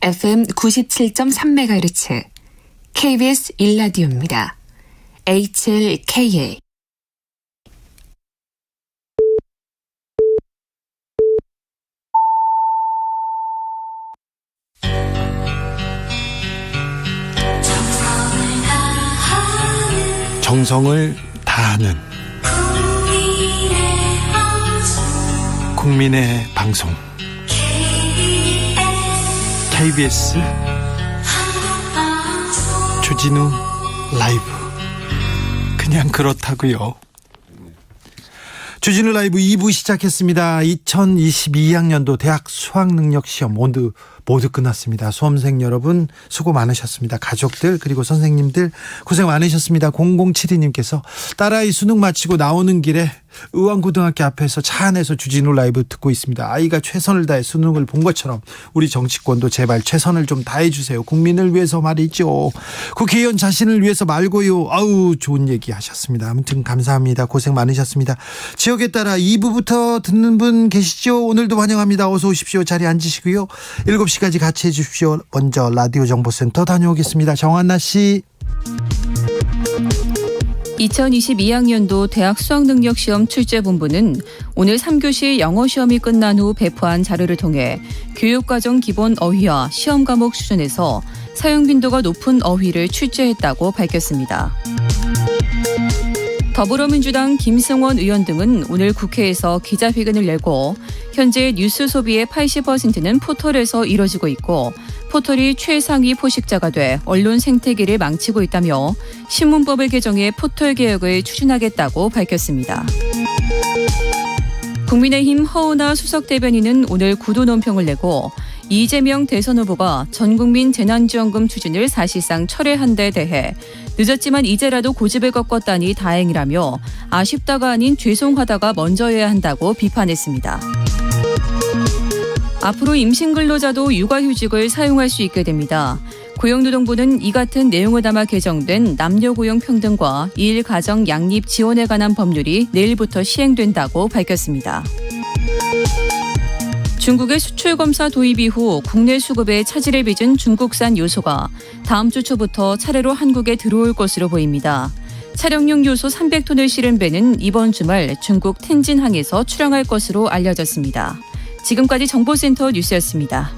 FM 97.3MHz, KBS 1라디오입니다. HLKA. 정성을 다하는 국민의 방송 KBS 주진우 라이브. 그냥 그렇다고요. 주진우 라이브 2부 시작했습니다. 2022학년도 대학 수학능력시험 모두 끝났습니다. 수험생 여러분 수고 많으셨습니다. 가족들 그리고 선생님들 고생 많으셨습니다. 0072님께서 딸아이 수능 마치고 나오는 길에 의왕고등학교 앞에서 차 안에서 주진우 라이브 듣고 있습니다. 아이가 최선을 다해 수능을 본 것처럼 우리 정치권도 제발 최선을 좀 다해 주세요. 국민을 위해서 말이죠. 국회의원 자신을 위해서 말고요. 아우 좋은 얘기 하셨습니다. 아무튼 감사합니다. 고생 많으셨습니다. 지역에 따라 2부부터 듣는 분 계시죠? 오늘도 환영합니다. 어서 오십시오. 자리에 앉으시고요. 7시까지 같이 해주십시오. 먼저 라디오 정보센터 다녀오겠습니다. 정한나 씨. 2022학년도 대학 수학능력시험 출제본부는 오늘 3교시 영어시험이 끝난 후 배포한 자료를 통해 교육과정 기본 어휘와 시험 과목 수준에서 사용 빈도가 높은 어휘를 출제했다고 밝혔습니다. 더불어민주당 김승원 의원 등은 오늘 국회에서 기자회견을 열고 현재 뉴스 소비의 80%는 포털에서 이뤄지고 있고 포털이 최상위 포식자가 돼 언론 생태계를 망치고 있다며 신문법을 개정해 포털 개혁을 추진하겠다고 밝혔습니다. 국민의힘 허은하 수석대변인은 오늘 구도 논평을 내고 이재명 대선 후보가 전국민 재난지원금 추진을 사실상 철회한 데 대해 늦었지만 이제라도 고집을 꺾었다니 다행이라며 아쉽다가 아닌 죄송하다가 먼저여야 한다고 비판했습니다. 앞으로 임신근로자도 육아휴직을 사용할 수 있게 됩니다. 고용노동부는 이 같은 내용을 담아 개정된 남녀고용평등과 일가정 양립 지원에 관한 법률이 내일부터 시행된다고 밝혔습니다. 중국의 수출 검사 도입 이후 국내 수급에 차질을 빚은 중국산 요소가 다음 주 초부터 차례로 한국에 들어올 것으로 보입니다. 차량용 요소 300톤을 실은 배는 이번 주말 중국 텐진항에서 출항할 것으로 알려졌습니다. 지금까지 정보센터 뉴스였습니다.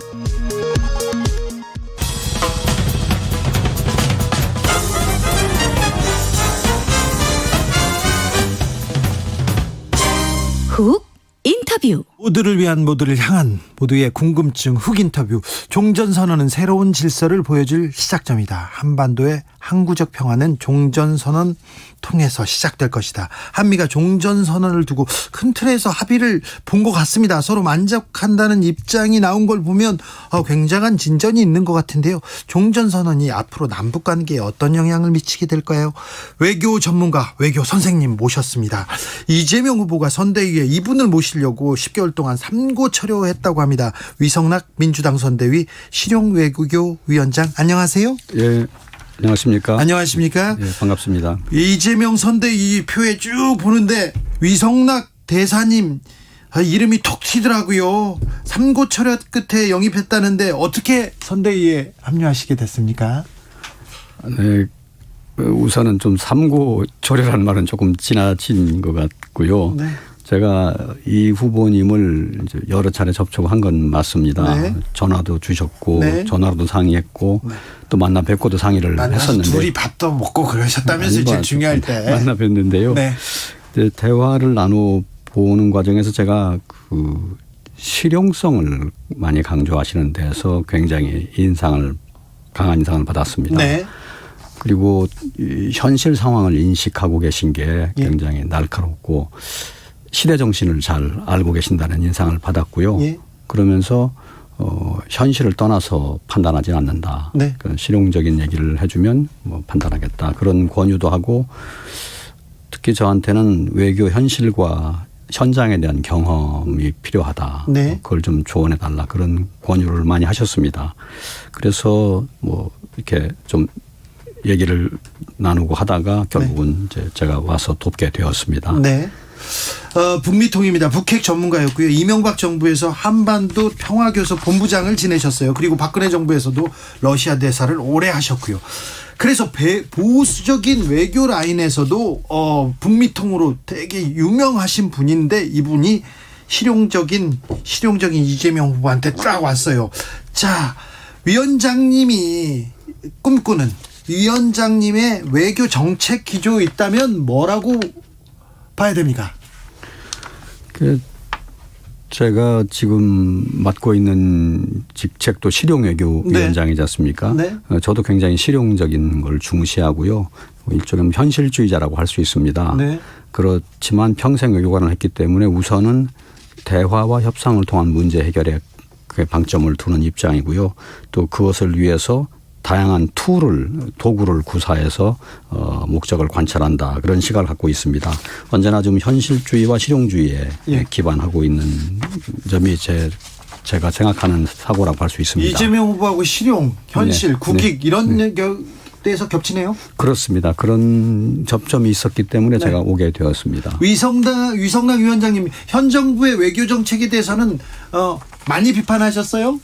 훅 인터뷰. 모두를 위한 모두를 향한 모두의 궁금증 훅 인터뷰. 종전선언은 새로운 질서를 보여줄 시작점이다. 한반도의 항구적 평화는 종전선언 통해서 시작될 것이다. 한미가 종전선언을 두고 큰 틀에서 합의를 본 것 같습니다. 서로 만족한다는 입장이 나온 걸 보면 굉장한 진전이 있는 것 같은데요. 종전선언이 앞으로 남북관계에 어떤 영향을 미치게 될까요? 외교 전문가, 외교 선생님 모셨습니다. 이재명 후보가 선대위에 이분을 모시려고 10개월 동안 삼고철효했다고 합니다. 위성락 민주당 선대위 실용외교위원장, 안녕하세요. 예, 안녕하십니까. 안녕하십니까. 예, 반갑습니다. 이재명 선대위 표에 쭉 보는데 위성락 대사님 이름이 톡 튀더라고요. 삼고철효 끝에 영입했다는데 어떻게 선대위에 합류하시게 됐습니까? 네, 우선은 좀 삼고철효라는 말은 조금 지나친 것 같고요. 네. 제가 이 후보님을 이제 여러 차례 접촉한 건 맞습니다. 네. 전화도 주셨고 네. 전화로도 상의했고 네. 또 만나 뵙고도 상의를 했었는데 둘이 밥도 먹고 그러셨다면서요. 제일 중요할 때. 만나 뵀는데요. 네. 이제 대화를 나눠보는 과정에서 제가 그 실용성을 많이 강조하시는 데서 굉장히 강한 인상을 받았습니다. 네. 그리고 이 현실 상황을 인식하고 계신 게 굉장히 날카롭고 시대 정신을 잘 알고 계신다는 인상을 받았고요. 예. 그러면서 현실을 떠나서 판단하지 않는다. 네. 그런 실용적인 얘기를 해주면 뭐 판단하겠다. 그런 권유도 하고 특히 저한테는 외교 현실과 현장에 대한 경험이 필요하다. 네. 그걸 좀 조언해 달라. 그런 권유를 많이 하셨습니다. 그래서 뭐 이렇게 좀 얘기를 나누고 하다가 결국은 이제 제가 와서 돕게 되었습니다. 네. 북미통입니다. 북핵 전문가였고요. 이명박 정부에서 한반도 평화교섭 본부장을 지내셨어요. 그리고 박근혜 정부에서도 러시아 대사를 오래 하셨고요. 그래서 보수적인 외교 라인에서도 북미통으로 되게 유명하신 분인데 이분이 실용적인 이재명 후보한테 딱 왔어요. 자, 위원장님이 꿈꾸는 위원장님의 외교 정책 기조에 있다면 뭐라고 봐야 됩니까? 제가 지금 맡고 있는 직책도 실용외교위원장이지 않습니까? 네. 저도 굉장히 실용적인 걸 중시하고요. 일종의 현실주의자라고 할 수 있습니다. 네. 그렇지만 평생 외교관을 했기 때문에 우선은 대화와 협상을 통한 문제 해결에 방점을 두는 입장이고요. 또 그것을 위해서 다양한 도구를 구사해서 목적을 관찰한다. 그런 시각을 갖고 있습니다. 언제나 좀 현실주의와 실용주의에 기반하고 있는 점이 제가 생각하는 사고라고 할 수 있습니다. 이재명 후보하고 실용, 현실, 국익 이런 데서 겹치네요. 그렇습니다. 그런 접점이 있었기 때문에 제가 오게 되었습니다. 위성락 위원장님, 현 정부의 외교 정책에 대해서는 많이 비판하셨어요?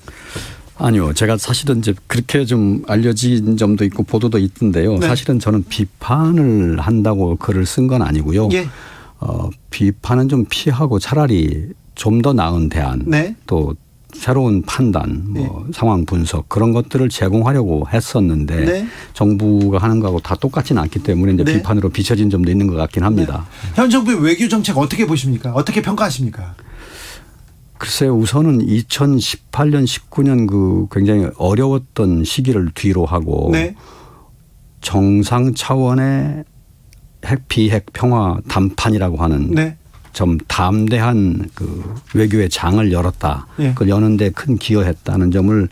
아니요. 제가 사실은 이제 그렇게 좀 알려진 점도 있고 보도도 있던데요. 네. 사실은 저는 비판을 한다고 글을 쓴 건 아니고요. 예. 비판은 좀 피하고 차라리 좀 더 나은 대안, 네. 또 새로운 판단, 상황 분석 그런 것들을 제공하려고 했었는데 네. 정부가 하는 거하고 다 똑같지는 않기 때문에 이제 네. 비판으로 비춰진 점도 있는 것 같긴 합니다. 네. 현 정부의 외교 정책 어떻게 보십니까? 어떻게 평가하십니까? 글쎄요, 우선은 2018년, 19년 그 굉장히 어려웠던 시기를 뒤로 하고 네. 정상 차원의 핵 비핵 평화 담판이라고 하는 네. 좀 담대한 그 외교의 장을 열었다. 예. 그걸 여는데 큰 기여했다는 점을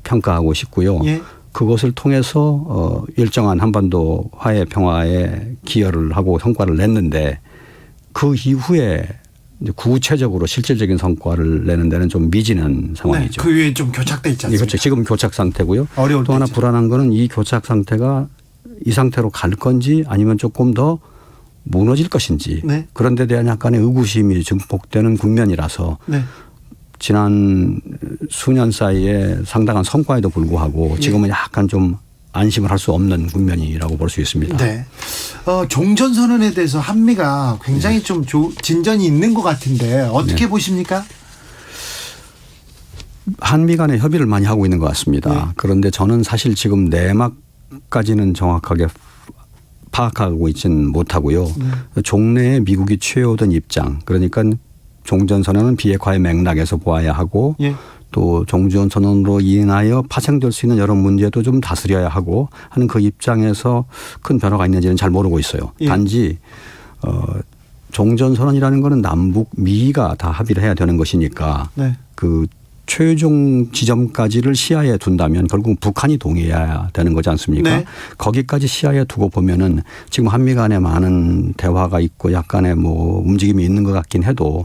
평가하고 싶고요. 예. 그것을 통해서 일정한 한반도 화해 평화에 기여를 하고 성과를 냈는데 그 이후에 이제 구체적으로 실질적인 성과를 내는 데는 좀 미진한 상황이죠. 네, 그 위에 좀 교착돼 있지 않습니까? 그렇죠. 지금 교착 상태고요. 어려울 또 하나 때죠. 불안한 거는 이 교착 상태가 이 상태로 갈 건지 아니면 조금 더 무너질 것인지 네. 그런 데 대한 약간의 의구심이 증폭되는 국면이라서 네. 지난 수년 사이에 상당한 성과에도 불구하고 지금은 약간 좀 안심을 할 수 없는 국면이라고 볼 수 있습니다. 네. 종전선언에 대해서 한미가 굉장히 좀 진전이 있는 것 같은데 어떻게 보십니까? 한미 간의 협의를 많이 하고 있는 것 같습니다. 네. 그런데 저는 사실 지금 내막까지는 정확하게 파악하고 있지는 못하고요. 종래에 미국이 취해오던 입장, 그러니까 종전선언은 비핵화의 맥락에서 보아야 하고 또 종전선언으로 인하여 파생될 수 있는 여러 문제도 좀 다스려야 하고 하는 그 입장에서 큰 변화가 있는지는 잘 모르고 있어요. 단지 종전선언이라는 거는 남북 미가 다 합의를 해야 되는 것이니까 그 최종 지점까지를 시야에 둔다면 결국 북한이 동의해야 되는 거지 않습니까? 네. 거기까지 시야에 두고 보면은 지금 한미 간에 많은 대화가 있고 약간의 뭐 움직임이 있는 것 같긴 해도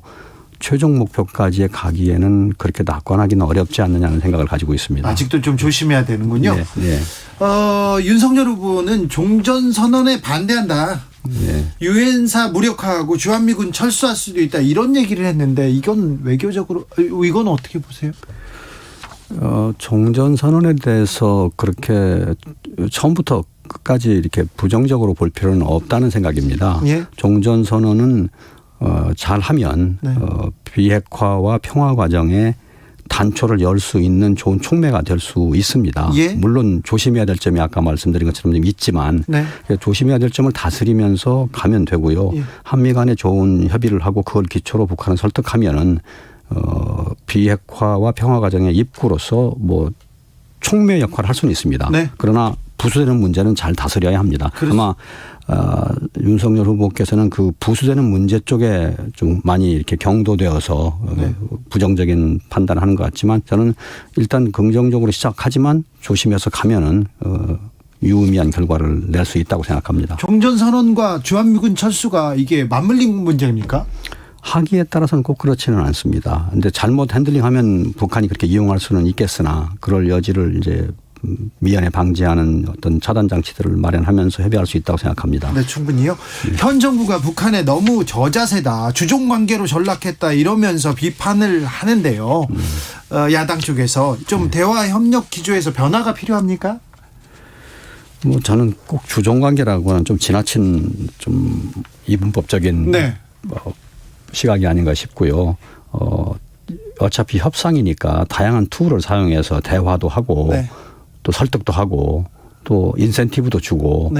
최종 목표까지 가기에는 그렇게 낙관하기는 어렵지 않느냐는 생각을 가지고 있습니다. 아직도 좀 조심해야 되는군요. 네. 네. 윤석열 후보는 종전선언에 반대한다. 네. 유엔사 무력화하고 주한미군 철수할 수도 있다. 이런 얘기를 했는데 이건 외교적으로 이건 어떻게 보세요? 종전선언에 대해서 그렇게 처음부터 끝까지 이렇게 부정적으로 볼 필요는 없다는 생각입니다. 종전선언은 잘하면 비핵화와 평화 과정에 단초를 열 수 있는 좋은 촉매가 될 수 있습니다. 물론 조심해야 될 점이 아까 말씀드린 것처럼 좀 있지만 조심해야 될 점을 다스리면서 가면 되고요. 한미 간에 좋은 협의를 하고 그걸 기초로 북한을 설득하면은 비핵화와 평화 과정의 입구로서 뭐 촉매 역할을 할 수는 있습니다. 그러나 부수되는 문제는 잘 다스려야 합니다. 아마 윤석열 후보께서는 그 부수되는 문제 쪽에 좀 많이 이렇게 경도되어서 부정적인 판단을 하는 것 같지만 저는 일단 긍정적으로 시작하지만 조심해서 가면은 유의미한 결과를 낼 수 있다고 생각합니다. 종전선언과 주한미군 철수가 이게 맞물린 문제입니까? 하기에 따라서는 꼭 그렇지는 않습니다. 그런데 잘못 핸들링하면 북한이 그렇게 이용할 수는 있겠으나 그럴 여지를 이제 미연에 방지하는 어떤 차단 장치들을 마련하면서 협의할 수 있다고 생각합니다. 네, 충분히요. 현 정부가 북한에 너무 저자세다, 주종 관계로 전락했다 이러면서 비판을 하는데요. 야당 쪽에서 좀 대화 협력 기조에서 변화가 필요합니까? 뭐 저는 꼭 주종 관계라고는 좀 지나친 좀 이분법적인 시각이 아닌가 싶고요. 어차피 협상이니까 다양한 툴을 사용해서 대화도 하고 또 설득도 하고 또 인센티브도 주고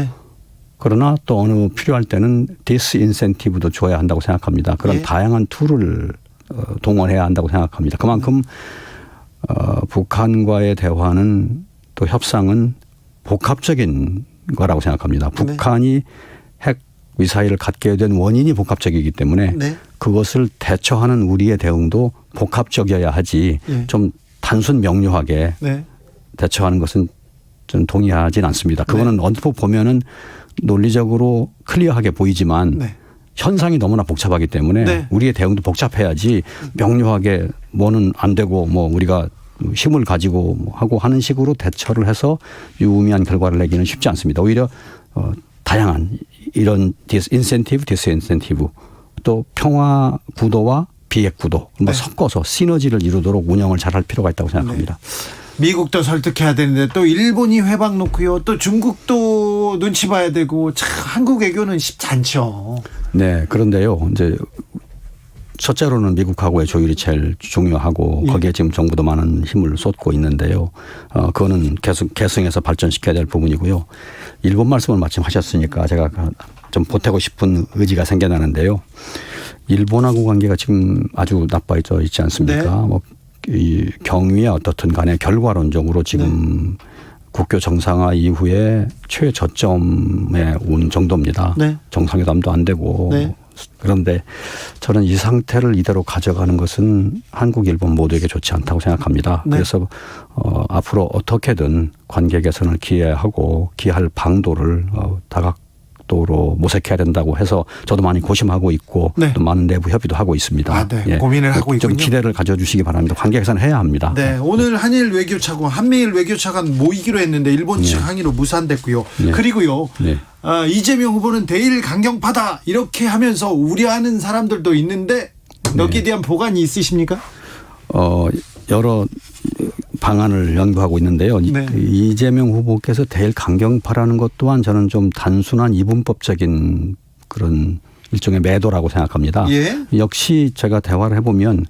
그러나 또 어느 필요할 때는 디스인센티브도 줘야 한다고 생각합니다. 그런 다양한 툴을 동원해야 한다고 생각합니다. 그만큼 북한과의 대화는 또 협상은 복합적인 거라고 생각합니다. 북한이 핵 미사일을 갖게 된 원인이 복합적이기 때문에 그것을 대처하는 우리의 대응도 복합적이어야 하지 좀 단순 명료하게 대처하는 것은 저는 동의하진 않습니다. 그거는 언뜻 보면은 논리적으로 클리어하게 보이지만 현상이 너무나 복잡하기 때문에 우리의 대응도 복잡해야지 명료하게 뭐는 안 되고 뭐 우리가 힘을 가지고 하고 하는 식으로 대처를 해서 유의미한 결과를 내기는 쉽지 않습니다. 오히려 다양한 이런 인센티브, 디스인센티브 또 평화 구도와 비핵 구도 섞어서 시너지를 이루도록 운영을 잘할 필요가 있다고 생각합니다. 미국도 설득해야 되는데 또 일본이 회방 놓고요. 또 중국도 눈치 봐야 되고 참 한국 외교는 쉽지 않죠. 네, 그런데요. 이제 첫째로는 미국하고의 조율이 제일 중요하고 거기에 지금 정부도 많은 힘을 쏟고 있는데요. 그거는 계속 계승해서 발전시켜야 될 부분이고요. 일본 말씀을 마침 하셨으니까 제가 좀 보태고 싶은 의지가 생겨나는데요. 일본하고 관계가 지금 아주 나빠져 있지 않습니까? 뭐 이 경위에 어떻든 간에 결과론적으로 지금 국교 정상화 이후에 최저점에 온 정도입니다. 정상회담도 안 되고 그런데 저는 이 상태를 이대로 가져가는 것은 한국, 일본 모두에게 좋지 않다고 생각합니다. 그래서 앞으로 어떻게든 관계 개선을 기해하고 기할 방도를 다각도로 모색해야 된다고 해서 저도 많이 고심하고 있고 또 많은 내부 협의도 하고 있습니다. 고민을 하고 있군요. 좀 기대를 가져주시기 바랍니다. 관계 개선해야 합니다. 오늘 한일 외교차관, 한미일 외교차관 모이기로 했는데 일본 측 항의로 무산됐고요. 그리고요. 이재명 후보는 대일 강경파다 이렇게 하면서 우려하는 사람들도 있는데 여기에 대한 보관이 있으십니까? 여러 방안을 연구하고 있는데요. 네. 이재명 후보께서 대일 강경파라는 것 또한 저는 좀 단순한 이분법적인 그런 일종의 매도라고 생각합니다. 예. 역시 제가 대화를 해보면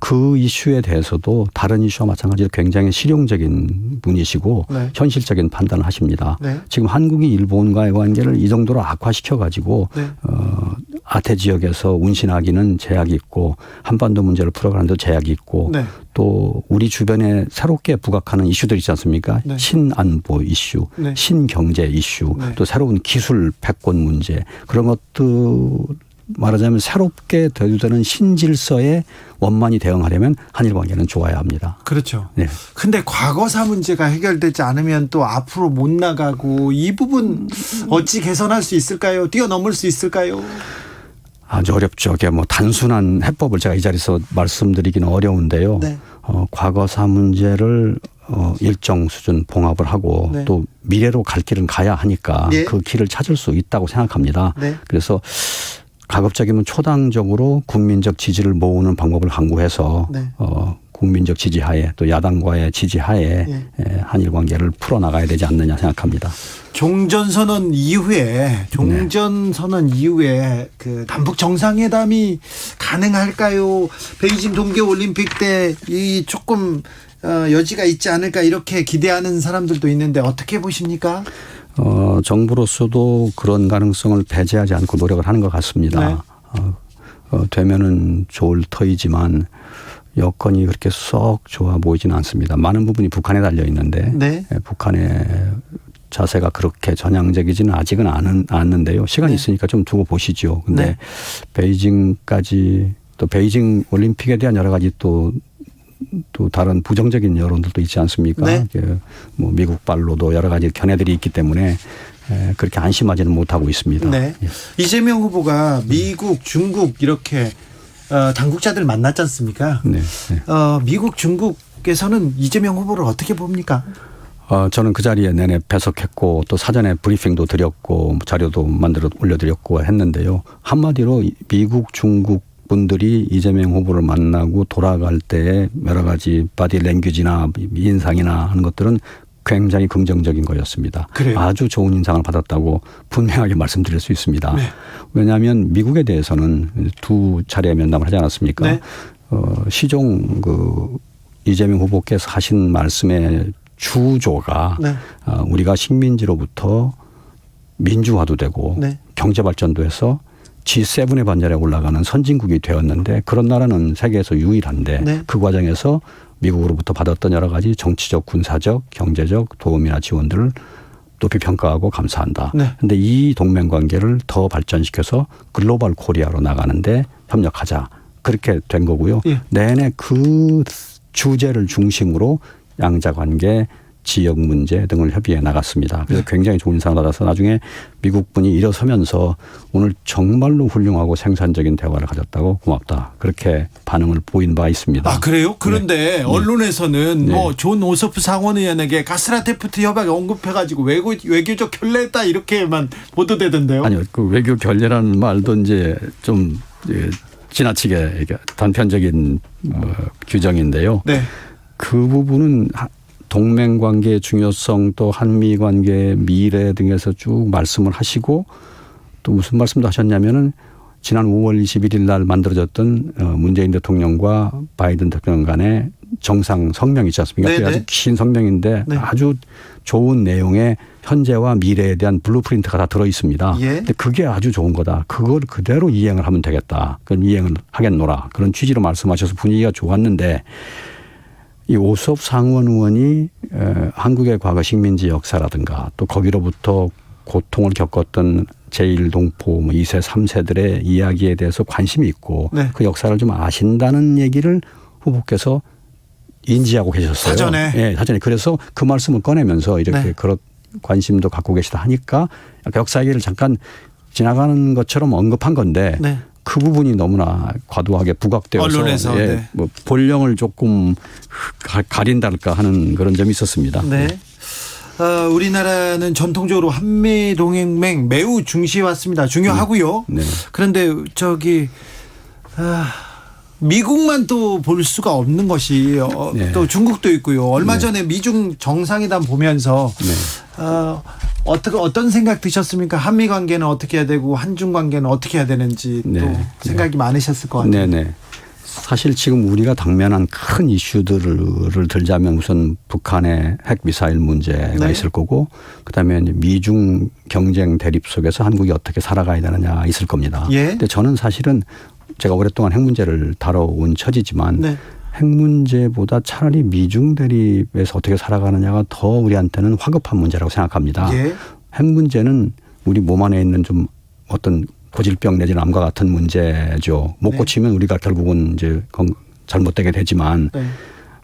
그 이슈에 대해서도 다른 이슈와 마찬가지로 굉장히 실용적인 분이시고 네. 현실적인 판단을 하십니다. 네. 지금 한국이 일본과의 관계를 이 정도로 악화시켜가지고 네. 아태 지역에서 운신하기는 제약이 있고 한반도 문제를 풀어가는 데 제약이 있고 네. 또 우리 주변에 새롭게 부각하는 이슈들 있지 않습니까? 네. 신안보 이슈, 네. 신경제 이슈, 네. 또 새로운 기술 패권 문제 그런 것들 말하자면 새롭게 대두되는 신질서에 원만히 대응하려면 한일 관계는 좋아야 합니다. 그렇죠. 네. 근데 과거사 문제가 해결되지 않으면 또 앞으로 못 나가고 이 부분 어찌 개선할 수 있을까요? 뛰어넘을 수 있을까요? 아주 어렵죠. 이게 뭐 단순한 해법을 제가 이 자리에서 말씀드리기는 어려운데요. 네. 과거사 문제를 일정 수준 봉합을 하고 네. 또 미래로 갈 길은 가야 하니까 네. 그 길을 찾을 수 있다고 생각합니다. 네. 그래서 가급적이면 초당적으로 국민적 지지를 모으는 방법을 강구해서 네. 국민적 지지하에 또 야당과의 지지하에 네. 한일 관계를 풀어나가야 되지 않느냐 생각합니다. 종전선언 이후에 그 남북 정상회담이 가능할까요? 베이징 동계올림픽 때 이 조금 여지가 있지 않을까 이렇게 기대하는 사람들도 있는데 어떻게 보십니까? 정부로서도 그런 가능성을 배제하지 않고 노력을 하는 것 같습니다. 네. 되면은 좋을 터이지만 여건이 그렇게 썩 좋아 보이지는 않습니다. 많은 부분이 북한에 달려 있는데 네. 북한의 자세가 그렇게 전향적이지는 아직은 않는데요. 시간이 네. 있으니까 좀 두고 보시죠. 근데 네. 베이징까지 또 베이징 올림픽에 대한 여러 가지 또 다른 부정적인 여론들도 있지 않습니까? 네. 뭐 미국발로도 여러 가지 견해들이 있기 때문에 그렇게 안심하지는 못하고 있습니다. 네. 예. 이재명 후보가 미국, 중국 이렇게 당국자들 만났지 않습니까? 네. 네. 미국, 중국에서는 이재명 후보를 어떻게 봅니까? 저는 그 자리에 내내 배석했고 또 사전에 브리핑도 드렸고 자료도 만들어 올려드렸고 했는데요. 한마디로 미국, 중국 분들이 이재명 후보를 만나고 돌아갈 때 여러 가지 바디 랭귀지나 인상이나 하는 것들은 굉장히 긍정적인 거였습니다. 그래요? 아주 좋은 인상을 받았다고 분명하게 말씀드릴 수 있습니다. 네. 왜냐하면 미국에 대해서는 두 차례 면담을 하지 않았습니까? 네. 시종 이재명 후보께서 하신 말씀의 주조가 네. 우리가 식민지로부터 민주화도 되고 네. 경제 발전도 해서 G7의 반열에 올라가는 선진국이 되었는데 그런 나라는 세계에서 유일한데 네. 그 과정에서 미국으로부터 받았던 여러 가지 정치적, 군사적, 경제적 도움이나 지원들을 높이 평가하고 감사한다. 그런데 네. 이 동맹 관계를 더 발전시켜서 글로벌 코리아로 나가는데 협력하자. 그렇게 된 거고요. 예. 내내 그 주제를 중심으로 양자 관계, 지역 문제 등을 협의해 나갔습니다. 그래서 굉장히 좋은 인상을 받아서 나중에 미국 분이 일어서면서 오늘 정말로 훌륭하고 생산적인 대화를 가졌다고 고맙다. 그렇게 반응을 보인 바 있습니다. 아, 그래요? 그런데 네. 언론에서는 네. 뭐 존 오소프 상원의원에게 가스라테프트 협약 언급해가지고 외교적 결례했다 이렇게만 보도되던데요. 아니요. 그 외교 결례라는 말도 이제 좀 지나치게 단편적인 규정인데요. 네. 그 부분은 동맹관계의 중요성 또 한미관계의 미래 등에서 쭉 말씀을 하시고 또 무슨 말씀도 하셨냐면은 지난 5월 21일 날 만들어졌던 문재인 대통령과 바이든 대통령 간의 정상 성명 있지 않습니까? 네네. 아주 긴 성명인데 네. 아주 좋은 내용의 현재와 미래에 대한 블루프린트가 다 들어 있습니다. 예. 근데 그게 아주 좋은 거다. 그걸 그대로 이행을 하면 되겠다. 그럼 이행을 하겠노라. 그런 취지로 말씀하셔서 분위기가 좋았는데 이 오수업 상원 의원이 한국의 과거 식민지 역사라든가 또 거기로부터 고통을 겪었던 제1동포 2세 3세들의 이야기에 대해서 관심이 있고 네. 그 역사를 좀 아신다는 얘기를 후보께서 인지하고 계셨어요. 사전에. 네, 사전에. 그래서 그 말씀을 꺼내면서 이렇게 네. 그런 관심도 갖고 계시다 하니까 역사 얘기를 잠깐 지나가는 것처럼 언급한 건데 네. 그 부분이 너무나 과도하게 부각되어서 언론에서 네. 뭐 본령을 조금 가린달까 하는 그런 점이 있었습니다. 네. 우리나라는 전통적으로 한미 동맹 매우 중시해 왔습니다. 중요하고요. 네. 그런데 미국만 또 볼 수가 없는 것이 네. 또 중국도 있고요. 얼마 네. 전에 미중 정상회담 보면서 네. 어떤 생각 드셨습니까? 한미 관계는 어떻게 해야 되고 한중 관계는 어떻게 해야 되는지 또 네. 생각이 많으셨을 것 같아요. 네네. 사실 지금 우리가 당면한 큰 이슈들을 들자면 우선 북한의 핵 미사일 문제가 네. 있을 거고, 그다음에 이제 미중 경쟁 대립 속에서 한국이 어떻게 살아가야 되느냐 있을 겁니다. 예. 근데 저는 사실은 제가 오랫동안 핵 문제를 다뤄온 처지지만 네. 핵 문제보다 차라리 미중 대립에서 어떻게 살아가느냐가 더 우리한테는 화급한 문제라고 생각합니다. 예. 핵 문제는 우리 몸 안에 있는 좀 어떤 고질병 내지는 암과 같은 문제죠. 못 네. 고치면 우리가 결국은 이제 잘못되게 되지만 네.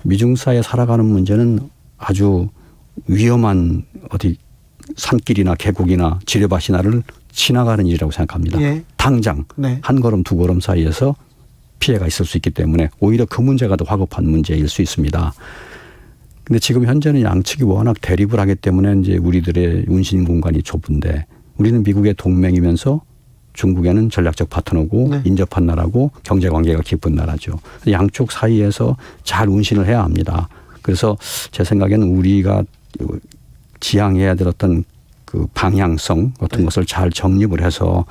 미중 사이에 살아가는 문제는 아주 위험한 어디 산길이나 계곡이나 지뢰밭이나를 지나가는 일이라고 생각합니다. 예. 당장 네. 한 걸음 두 걸음 사이에서 피해가 있을 수 있기 때문에 오히려 그 문제가 더 화급한 문제일 수 있습니다. 근데 지금 현재는 양측이 워낙 대립을 하기 때문에 이제 우리들의 운신 공간이 좁은데, 우리는 미국의 동맹이면서 중국에는 전략적 파트너고 네. 인접한 나라고 경제 관계가 깊은 나라죠. 양쪽 사이에서 잘 운신을 해야 합니다. 그래서 제 생각에는 우리가 지향해야 될 어떤 그 방향성 같은 네. 것을 잘 정립을 해서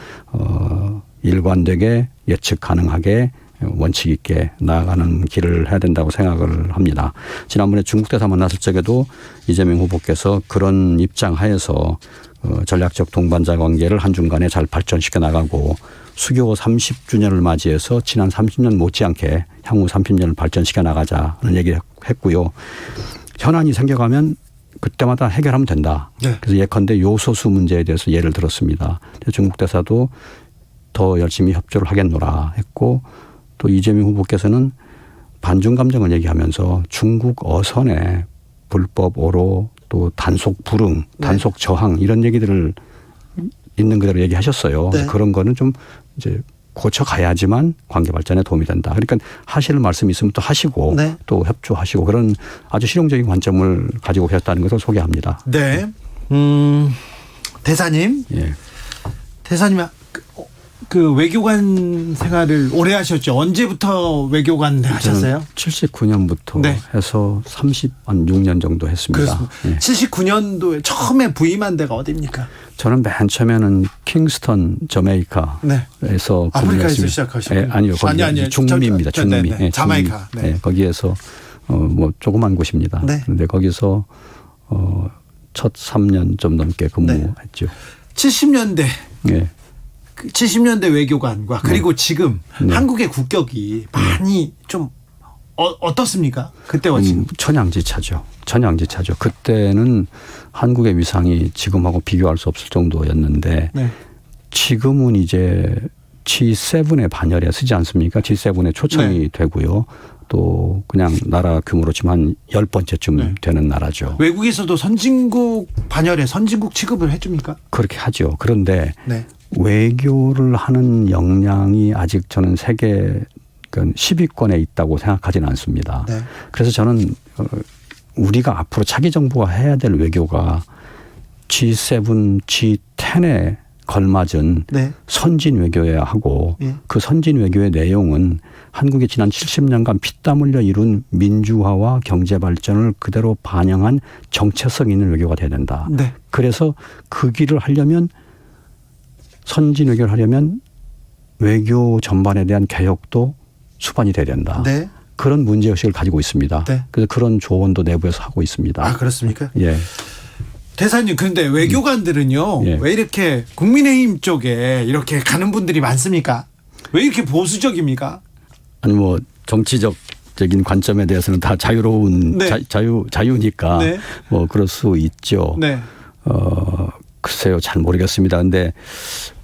일관되게 예측 가능하게 원칙 있게 나아가는 길을 해야 된다고 생각을 합니다. 지난번에 중국 대사 만났을 적에도 이재명 후보께서 그런 입장 하에서 전략적 동반자 관계를 한중 간에 잘 발전시켜 나가고 수교 30주년을 맞이해서 지난 30년 못지않게 향후 30년을 발전시켜 나가자는 얘기를 했고요. 현안이 생겨가면 그때마다 해결하면 된다. 네. 그래서 예컨대 요소수 문제에 대해서 예를 들었습니다. 중국 대사도 더 열심히 협조를 하겠노라 했고, 또 이재명 후보께서는 반중 감정을 얘기하면서 중국 어선의 불법 오로 또 단속 불응, 단속 저항 이런 얘기들을 있는 그대로 얘기하셨어요. 네. 그런 거는 좀 이제 고쳐가야지만 관계 발전에 도움이 된다. 그러니까 하실 말씀 있으면 또 하시고 네. 또 협조하시고 그런 아주 실용적인 관점을 가지고 계셨다는 것을 소개합니다. 네. 대사님. 예. 대사님 그 외교관 생활을 오래 하셨죠. 언제부터 외교관 하셨어요? 79년부터 네. 해서 36년 정도 했습니다. 그렇습니다. 예. 79년도에 처음에 부임한 데가 어디입니까? 저는 맨 처음에는 킹스턴 저메이카에서 네. 아프리카에서 시작하셨군요. 예, 아니요. 거기 아니요. 중미입니다. 중미. 네. 자마이카. 네. 예, 거기에서 뭐 조그만 곳입니다. 네. 그런데 거기서 첫 3년 좀 넘게 근무했죠. 70년대. 예. 70년대 외교관과 그리고 지금 네. 한국의 국격이 많이 좀 어떻습니까? 그때와 지금. 천양지차죠. 천양지차죠. 그때는 한국의 위상이 지금하고 비교할 수 없을 정도였는데 네. 지금은 이제 G7의 반열에 서지 않습니까? G7에 초청이 네. 되고요. 또 그냥 나라 규모로 치면 한 10번째쯤 되는 나라죠. 외국에서도 선진국 반열에 선진국 취급을 해줍니까? 그렇게 하죠. 그런데 네. 외교를 하는 역량이 아직 저는 세계 10위권에 있다고 생각하지는 않습니다. 네. 그래서 저는 우리가 앞으로 차기 정부가 해야 될 외교가 G7, G10에 걸맞은 네. 선진 외교여야 하고 예. 그 선진 외교의 내용은 한국이 지난 70년간 피땀 흘려 이룬 민주화와 경제 발전을 그대로 반영한 정체성 있는 외교가 돼야 된다. 네. 그래서 그 길을 하려면 선진 외교를 하려면 외교 전반에 대한 개혁도 수반이 돼야 된다. 네. 그런 문제의식을 가지고 있습니다. 네. 그래서 그런 조언도 내부에서 하고 있습니다. 아, 그렇습니까? 예. 대사님, 그런데 외교관들은요, 예. 왜 이렇게 국민의힘 쪽에 이렇게 가는 분들이 많습니까? 왜 이렇게 보수적입니까? 아니 뭐 정치적인 관점에 대해서는 다 자유로운 네. 자유니까 네. 뭐 그럴 수 있죠. 네. 글쎄요, 잘 모르겠습니다. 근데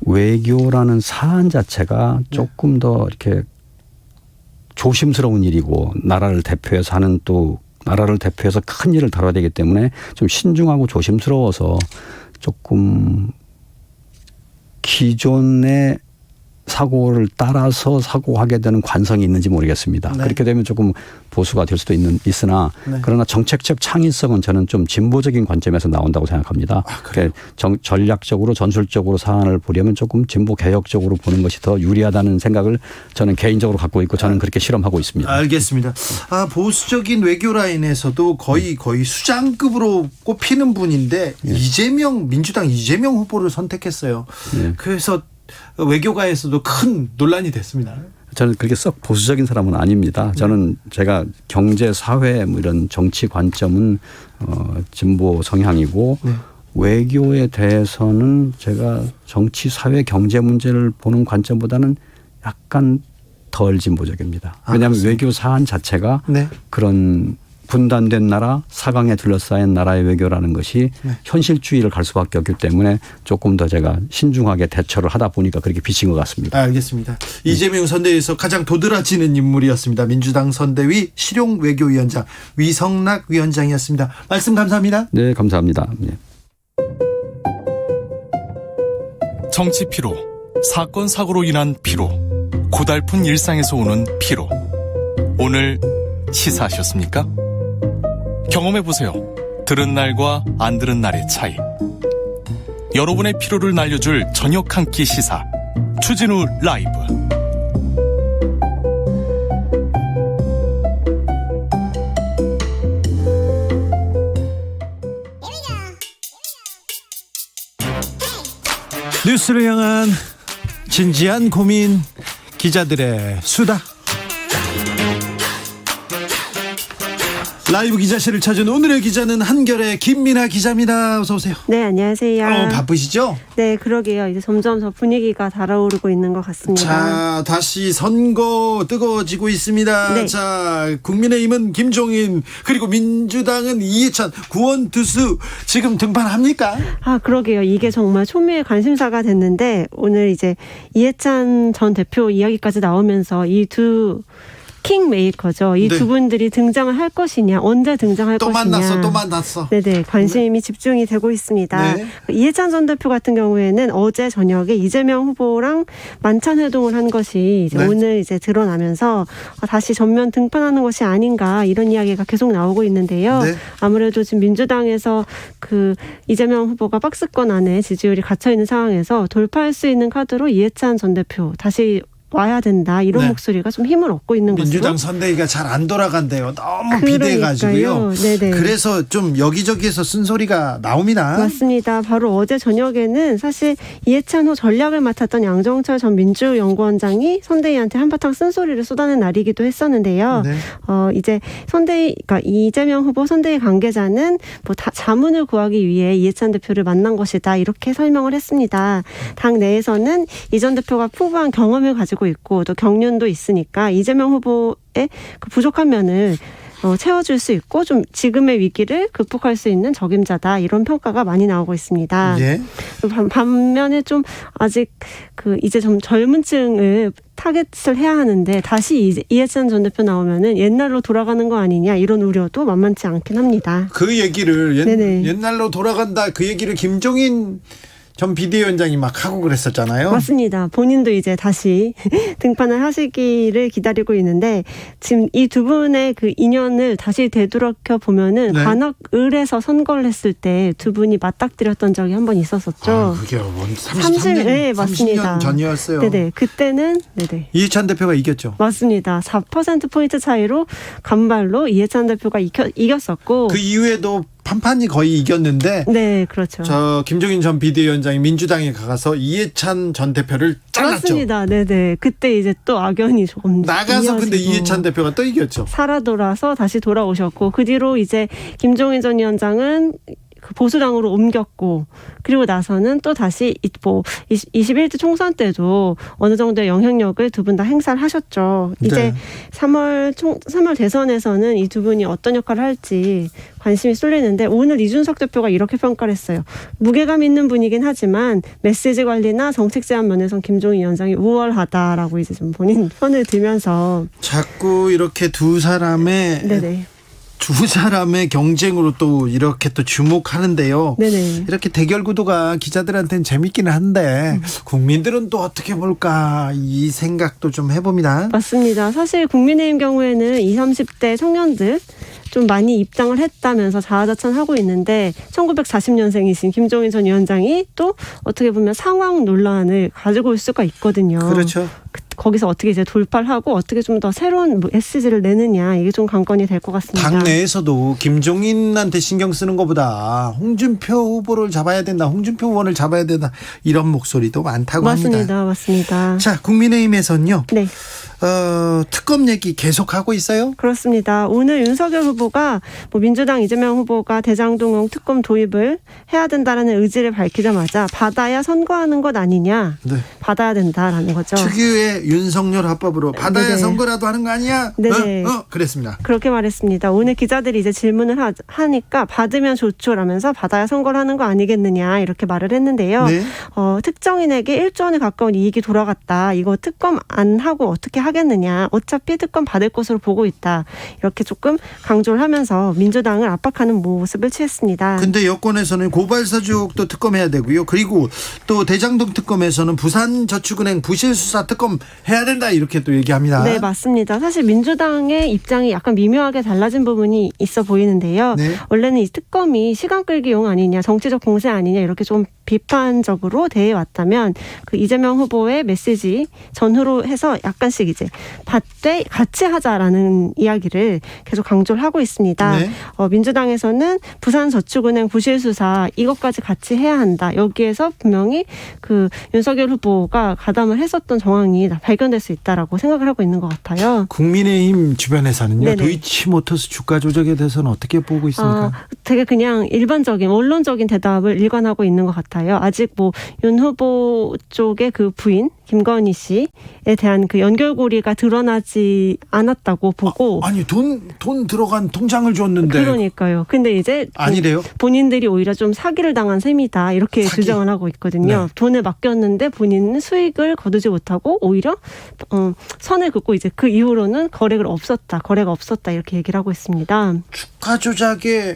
외교라는 사안 자체가 조금 더 이렇게 조심스러운 일이고 나라를 대표해서 하는 또 나라를 대표해서 큰 일을 다뤄야 되기 때문에 좀 신중하고 조심스러워서 조금 기존의 사고를 따라서 사고하게 되는 관성이 있는지 모르겠습니다. 네. 그렇게 되면 조금 보수가 될 수도 있으나 네. 그러나 정책적 창의성은 저는 좀 진보적인 관점에서 나온다고 생각합니다. 그래요? 전략적으로 전술적으로 사안을 보려면 조금 진보 개혁적으로 보는 것이 더 유리하다는 생각을 저는 개인적으로 갖고 있고 저는 그렇게 실험하고 있습니다. 알겠습니다. 보수적인 외교 라인에서도 거의 수장급으로 꼽히는 분인데 민주당 이재명 후보를 선택했어요. 네. 그래서 외교가에서도 큰 논란이 됐습니다. 저는 그렇게 썩 보수적인 사람은 아닙니다. 저는 제가 경제, 사회 이런 정치 관점은 진보 성향이고 네. 외교에 대해서는 제가 정치, 사회, 경제 문제를 보는 관점보다는 약간 덜 진보적입니다. 왜냐하면 외교 사안 자체가 네. 그런 분단된 나라, 사강에 둘러싸인 나라의 외교라는 것이 네. 현실주의를 갈 수밖에 없기 때문에 조금 더 제가 신중하게 대처를 하다 보니까 그렇게 비친 것 같습니다. 알겠습니다. 이재명 선대위에서 가장 도드라지는 인물이었습니다. 민주당 선대위 실용외교위원장 위성락 위원장이었습니다. 말씀 감사합니다. 네, 감사합니다. 네. 정치 피로, 사건 사고로 인한 피로, 고달픈 일상에서 오는 피로. 오늘 시사하셨습니까? 경험해보세요. 들은 날과 안 들은 날의 차이. 여러분의 피로를 날려줄 저녁 한 끼 시사 추진우 라이브. 뉴스를 향한 진지한 고민, 기자들의 수다. 라이브 기자실을 찾은 오늘의 기자는 한결의 김민아 기자입니다. 어서 오세요. 네, 안녕하세요. 바쁘시죠? 네, 그러게요. 이제 점점 더 분위기가 달아오르고 있는 것 같습니다. 자, 다시 선거 뜨거워지고 있습니다. 네. 자, 국민의힘은 김종인, 그리고 민주당은 이해찬, 구원투수 지금 등판합니까? 그러게요. 이게 정말 초미의 관심사가 됐는데 오늘 이제 이해찬 전 대표 이야기까지 나오면서 이 두 킹메이커죠. 이 두 분들이 등장을 할 것이냐, 언제 등장할 것이냐. 또 만났어. 네네, 관심이 집중이 되고 있습니다. 네. 이해찬 전 대표 같은 경우에는 어제 저녁에 이재명 후보랑 만찬 회동을 한 것이 이제 네. 오늘 이제 드러나면서 다시 전면 등판하는 것이 아닌가 이런 이야기가 계속 나오고 있는데요. 네. 아무래도 지금 민주당에서 그 이재명 후보가 박스권 안에 지지율이 갇혀 있는 상황에서 돌파할 수 있는 카드로 이해찬 전 대표 다시 와야 된다 이런 네. 목소리가 좀 힘을 얻고 있는 것으로. 민주당 선대위가 잘 안 돌아간대요. 너무 그러니까요. 비대해가지고요. 네네. 그래서 좀 여기저기에서 쓴소리가 나옵니다. 맞습니다. 바로 어제 저녁에는 사실 이해찬 후 전략을 맡았던 양정철 전 민주연구원장이 선대위한테 한바탕 쓴소리를 쏟아낸 날이기도 했었는데요. 네. 이제 그러니까 이재명 후보 선대위 관계자는 자문을 구하기 위해 이해찬 대표를 만난 것이다 이렇게 설명을 했습니다. 당 내에서는 이 전 대표가 풍부한 경험을 가지고 있고 또 경륜도 있으니까 이재명 후보의 그 부족한 면을 채워줄 수 있고 좀 지금의 위기를 극복할 수 있는 적임자다 이런 평가가 많이 나오고 있습니다. 예. 반면에 좀 아직 이제 좀 젊은 층을 타겟을 해야 하는데 다시 이해찬 전 대표 나오면은 옛날로 돌아가는 거 아니냐 이런 우려도 만만치 않긴 합니다. 그 얘기를 네네. 옛날로 돌아간다 그 얘기를 김종인 전 비대위원장이 막 하고 그랬었잖아요. 맞습니다. 본인도 이제 다시 등판을 하시기를 기다리고 있는데 지금 이 두 분의 그 인연을 다시 되돌아켜 보면은 네. 관악을에서 선거를 했을 때 두 분이 맞닥뜨렸던 적이 한 번 있었었죠. 그게 30년, 네, 맞습니다. 30년 전이었어요. 네네. 그때는 네네. 이해찬 대표가 이겼죠. 맞습니다. 4%포인트 차이로 간발로 이해찬 대표가 이겼었고 그 이후에도 판판이 거의 이겼는데 네, 그렇죠. 저 김종인 전 비대위원장이 민주당에 가서 이해찬 전 대표를 잘랐죠. 맞습니다. 네네. 그때 이제 또 악연이 조금 나가서 근데 이해찬 대표가 또 이겼죠. 살아 돌아서 다시 돌아오셨고 그 뒤로 이제 김종인 전 위원장은 그 보수당으로 옮겼고 그리고 나서는 또 다시 21대 총선 때도 어느 정도의 영향력을 두 분 다 행사를 하셨죠. 이제 네. 3월 대선에서는 이 두 분이 어떤 역할을 할지 관심이 쏠리는데 오늘 이준석 대표가 이렇게 평가를 했어요. 무게감 있는 분이긴 하지만 메시지 관리나 정책 제안 면에선 김종인 위원장이 우월하다라고 이제 좀 본인 편을 들면서 자꾸 이렇게 두 사람의 네네. 두 사람의 경쟁으로 또 이렇게 또 주목하는데요. 네네. 이렇게 대결 구도가 기자들한테는 재밌기는 한데 국민들은 또 어떻게 볼까 이 생각도 좀 해봅니다. 맞습니다. 사실 국민의힘 경우에는 20, 30대 청년들 좀 많이 입당을 했다면서 자화자찬하고 있는데 1940년생이신 김종인 전 위원장이 또 어떻게 보면 상황 논란을 가지고 올 수가 있거든요. 그렇죠. 거기서 어떻게 이제 돌파를 하고 어떻게 좀 더 새로운 메시지를 내느냐 이게 좀 관건이 될 것 같습니다. 당내에서도 김종인한테 신경 쓰는 것보다 홍준표 후보를 잡아야 된다. 홍준표 의원을 잡아야 된다. 이런 목소리도 많다고 합니다. 맞습니다. 자, 국민의힘에서는요. 네. 특검 얘기 계속하고 있어요? 그렇습니다. 오늘 윤석열 후보가 민주당 이재명 후보가 대장동용 특검 도입을 해야 된다라는 의지를 밝히자마자 받아야 선거하는 것 아니냐. 네. 받아야 된다라는 거죠. 특유의 윤석열 합법으로 받아야 네네. 선거라도 하는 거 아니야? 네. 그랬습니다. 그렇게 말했습니다. 오늘 기자들이 이제 질문을 하니까 받으면 좋죠라면서 받아야 선거를 하는 거 아니겠느냐 이렇게 말을 했는데요. 네. 특정인에게 1조 원에 가까운 이익이 돌아갔다. 이거 특검 안 하고 어떻게 하겠느냐. 어차피 특검 받을 것으로 보고 있다. 이렇게 조금 강조를 하면서 민주당을 압박하는 모습을 취했습니다. 근데 여권에서는 고발사주도 특검해야 되고요. 그리고 또 대장동 특검에서는 부산저축은행 부실수사 특검 해야 된다 이렇게 또 얘기합니다. 네, 맞습니다. 사실 민주당의 입장이 약간 미묘하게 달라진 부분이 있어 보이는데요. 네. 원래는 이 특검이 시간 끌기용 아니냐, 정치적 공세 아니냐 이렇게 좀 비판적으로 대해왔다면 그 이재명 후보의 메시지 전후로 해서 약간씩 이제 받되 같이 하자라는 이야기를 계속 강조를 하고 있습니다. 네. 민주당에서는 부산저축은행 부실수사 이것까지 같이 해야 한다. 여기에서 분명히 그 윤석열 후보가 가담을 했었던 정황이 발견될 수 있다라고 생각을 하고 있는 것 같아요. 국민의힘 주변에서는요. 네네. 도이치모터스 주가 조작에 대해서는 어떻게 보고 있습니까? 되게 그냥 일반적인 원론적인 대답을 일관하고 있는 것 같아요. 아직 윤 후보 쪽의 그 부인 김건희 씨에 대한 그 연결고리가 드러나지 않았다고 보고. 아니 돈 들어간 통장을 줬는데. 그러니까요. 근데 이제 아니래요? 본인들이 오히려 좀 사기를 당한 셈이다 이렇게 주장을 하고 있거든요. 네. 돈을 맡겼는데 본인은 수익을 거두지 못하고 오히려 선을 긋고 이제 그 이후로는 거래가 없었다 이렇게 얘기를 하고 있습니다. 주가 조작에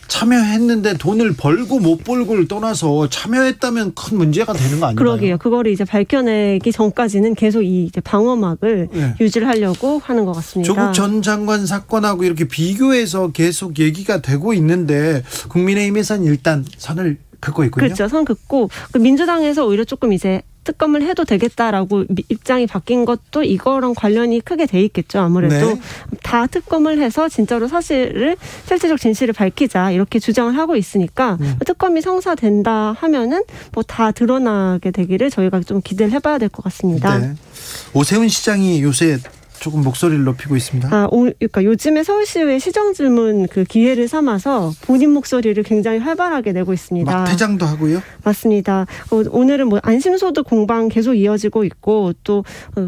참여했는데 돈을 벌고 못 벌고를 떠나서 참여했다면 큰 문제가 되는 거 아닌가요? 그러게요. 그거를 이제 밝혀내기 전까지는 계속 이 이제 방어막을 네. 유지를 하려고 하는 것 같습니다. 조국 전 장관 사건하고 이렇게 비교해서 계속 얘기가 되고 있는데 국민의힘에서는 일단 선을 긋고 있군요. 그렇죠. 선 긋고 민주당에서 오히려 조금 이제 특검을 해도 되겠다라고 입장이 바뀐 것도 이거랑 관련이 크게 돼 있겠죠. 아무래도 네. 다 특검을 해서 진짜로 실질적 진실을 밝히자 이렇게 주장을 하고 있으니까 특검이 성사된다 하면은 다 드러나게 되기를 저희가 좀 기대를 해봐야 될 것 같습니다. 네. 오세훈 시장이 요새 조금 목소리를 높이고 있습니다. 그러니까 요즘에 서울시의 시정 질문 그 기회를 삼아서 본인 목소리를 굉장히 활발하게 내고 있습니다. 막 퇴장도 하고요. 맞습니다. 오늘은 안심소득 공방 계속 이어지고 있고 또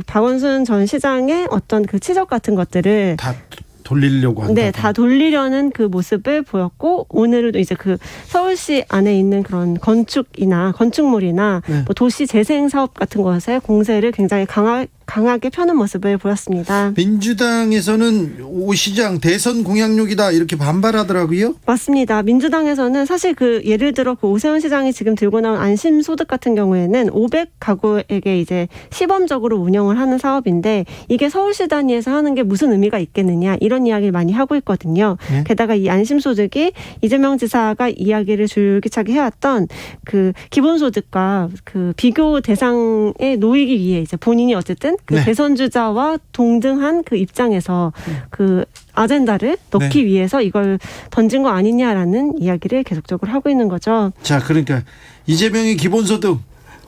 박원순 전 시장의 어떤 그 치적 같은 것들을 다 돌리려고 한다. 네, 다 돌리려는 그 모습을 보였고 오늘도 이제 그 서울시 안에 있는 그런 건축물이나 네. 도시 재생 사업 같은 것에 공세를 굉장히 강하게 펴는 모습을 보였습니다. 민주당에서는 오 시장 대선 공약용이다 이렇게 반발하더라고요. 맞습니다. 민주당에서는 사실 예를 들어 오세훈 시장이 지금 들고 나온 안심소득 같은 경우에는 500가구에게 이제 시범적으로 운영을 하는 사업인데 이게 서울시 단위에서 하는 게 무슨 의미가 있겠느냐 이런 이야기를 많이 하고 있거든요. 네. 게다가 이 안심소득이 이재명 지사가 이야기를 줄기차게 해왔던 그 기본소득과 그 비교 대상에 놓이기 위해 이제 본인이 어쨌든 그 네. 대선 주자와 동등한 그 입장에서 그 아젠다를 넣기 위해서 이걸 던진 거 아니냐라는 이야기를 계속적으로 하고 있는 거죠. 자, 그러니까 이재명이 기본소득,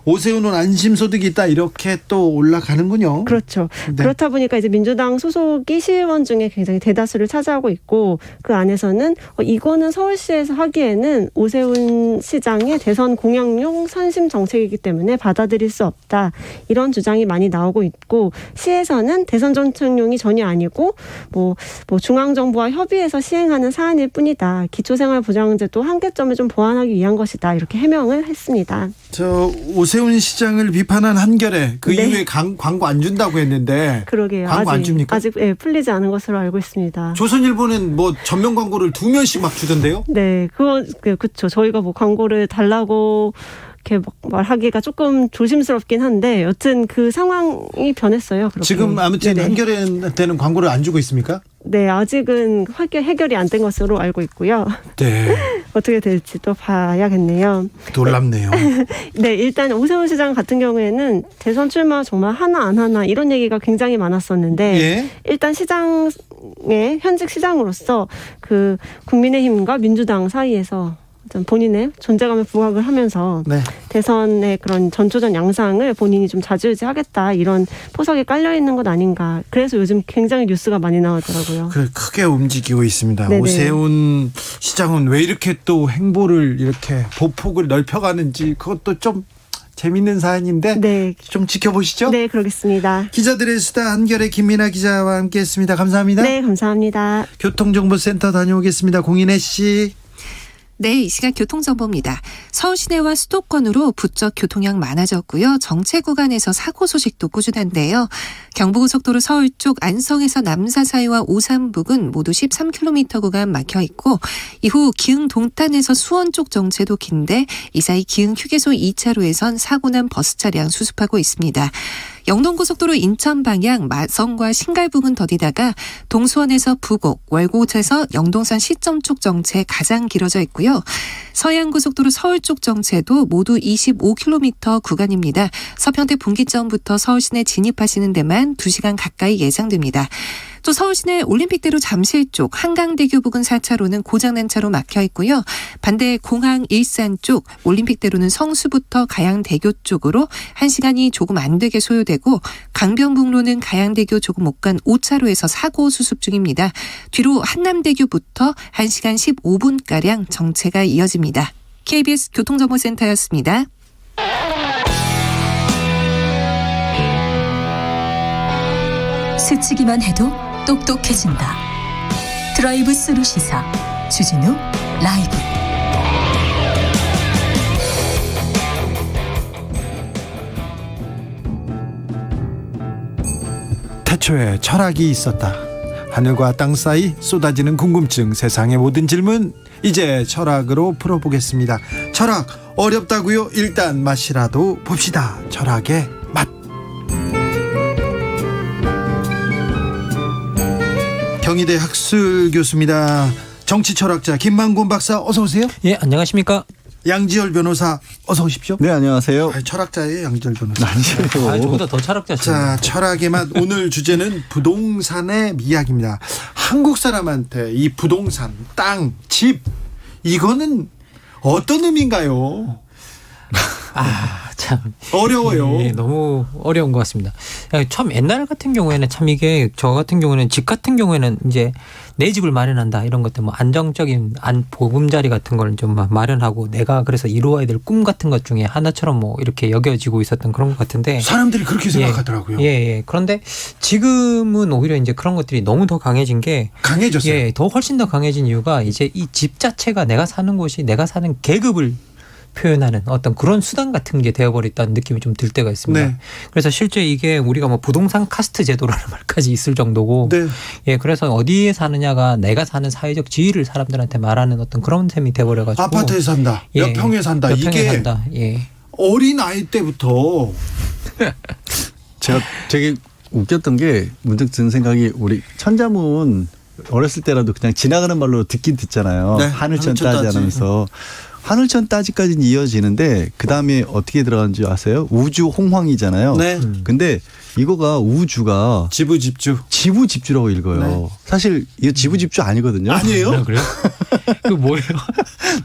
오세훈은 안심소득이 있다 이렇게 또 올라가는군요. 그렇죠. 네. 그렇다 보니까 이제 민주당 소속이 시의원 중에 굉장히 대다수를 차지하고 있고 그 안에서는 이거는 서울시에서 하기에는 오세훈 시장의 대선 공약용 선심 정책이기 때문에 받아들일 수 없다. 이런 주장이 많이 나오고 있고 시에서는 대선 정책용이 전혀 아니고 뭐 중앙정부와 협의해서 시행하는 사안일 뿐이다. 기초생활보장제도 한계점을 좀 보완하기 위한 것이다. 이렇게 해명을 했습니다. 오세훈 오세훈 시장을 비판한 한겨레 그 네. 이후에 광고 안 준다고 했는데 그러게요. 광고 안 줍니까? 아직 풀리지 않은 것으로 알고 있습니다. 조선일보는 뭐 전면 광고를 2면씩 막 주던데요? 네, 그렇죠. 저희가 뭐 광고를 달라고 이렇게 막 말하기가 조금 조심스럽긴 한데 여튼 그 상황이 변했어요. 그렇게. 지금 아무튼 네네. 한겨레한테는 광고를 안 주고 있습니까? 네, 아직은 해결이 안 된 것으로 알고 있고요. 네. 어떻게 될지 또 봐야겠네요. 놀랍네요. 네, 일단 오세훈 시장 같은 경우에는 대선 출마 정말 하나 안 하나 이런 얘기가 굉장히 많았었는데 예. 일단 현직 시장으로서 그 국민의힘과 민주당 사이에서 본인의 존재감을 부각을 하면서 네. 대선의 그런 전초전 양상을 본인이 좀 좌지우지하겠다 이런 포석이 깔려 있는 것 아닌가. 그래서 요즘 굉장히 뉴스가 많이 나오더라고요. 크게 움직이고 있습니다. 네네. 오세훈 시장은 왜 이렇게 또 행보를 이렇게 보폭을 넓혀가는지 그것도 좀 재밌는 사안인데 네. 좀 지켜보시죠. 네, 그러겠습니다. 기자들의 수다 한겨레 김민아 기자와 함께했습니다. 감사합니다. 네, 감사합니다. 교통정보센터 다녀오겠습니다. 공인혜 씨. 네, 이 시각 교통정보입니다. 서울 시내와 수도권으로 부쩍 교통량 많아졌고요. 정체 구간에서 사고 소식도 꾸준한데요. 경부고속도로 서울 쪽 안성에서 남사 사이와 오산 부근 모두 13km 구간 막혀 있고 이후 기흥 동탄에서 수원 쪽 정체도 긴데 이 사이 기흥 휴게소 2차로에선 사고 난 버스 차량 수습하고 있습니다. 영동고속도로 인천 방향 마성과 신갈 부근 더디다가 동수원에서 부곡, 월곶에서 영동산 시점 쪽 정체 가장 길어져 있고요. 서해안고속도로 서울 쪽 정체도 모두 25km 구간입니다. 서평택 분기점부터 서울시내 진입하시는 데만 2시간 가까이 예상됩니다. 또 서울시내 올림픽대로 잠실 쪽 한강대교 부근 4차로는 고장난 차로 막혀 있고요. 반대 공항 일산 쪽 올림픽대로는 성수부터 가양대교 쪽으로 1시간이 조금 안 되게 소요되고 강변북로는 가양대교 조금 못 간 5차로에서 사고 수습 중입니다. 뒤로 한남대교부터 1시간 15분가량 정체가 이어집니다. KBS 교통정보센터였습니다. 스치기만 해도 똑똑해진다. 드라이브 스루 시사 주진우 라이브. 태초에 철학이 있었다. 하늘과 땅 사이 쏟아지는 궁금증, 세상의 모든 질문 이제 철학으로 풀어보겠습니다. 철학 어렵다고요? 일단 맛이라도 봅시다. 철학의 맛. 경희대 학술 교수입니다. 정치철학자 김만곤 박사 어서 오세요. 예, 안녕하십니까. 양지열 변호사 어서 오십시오. 네, 안녕하세요. 철학자예요, 양지열 변호사. 아니에요. 저보다 더 철학자시죠. 자, 철학의 맛 오늘 주제는 부동산의 이야기입니다. 한국 사람한테 이 부동산, 땅, 집 이거는 어떤 의미인가요? 참 어려워요. 예, 너무 어려운 것 같습니다. 참 옛날 같은 경우에는 참 이게 저 같은 경우에는 집 같은 경우에는 이제 내 집을 마련한다 이런 것들 뭐 안정적인 보금자리 같은 걸 좀 마련하고 내가 그래서 이루어야 될 꿈 같은 것 중에 하나처럼 뭐 이렇게 여겨지고 있었던 그런 것 같은데 사람들이 그렇게 생각하더라고요. 예. 그런데 지금은 오히려 이제 그런 것들이 너무 더 강해졌어요. 예, 더 훨씬 더 강해진 이유가 이제 이 집 자체가 내가 사는 곳이 내가 사는 계급을 표현하는 어떤 그런 수단 같은 게 되어버렸다는 느낌이 좀 들 때가 있습니다. 네. 그래서 실제 이게 우리가 뭐 부동산 카스트 제도라는 말까지 있을 정도고, 네. 예, 그래서 어디에 사느냐가 내가 사는 사회적 지위를 사람들한테 말하는 어떤 그런 셈이 돼버려가지고 아파트에 산다, 몇 평에 산다, 몇 평에 이게 산다. 예. 어린 아이 때부터 제가 되게 웃겼던 게 문득 드는 생각이 우리 천자문 어렸을 때라도 그냥 지나가는 말로 듣긴 듣잖아요. 네, 하늘천 하늘천 따지 하면서. 하늘천 따지까지는 이어지는데 그다음에 어떻게 들어가는지 아세요? 우주 홍황이잖아요. 네. 근데 이거가 우주가 지부집주라고 읽어요. 네. 사실 이거 지부집주 아니거든요. 아니에요? 그래요? 그 뭐예요?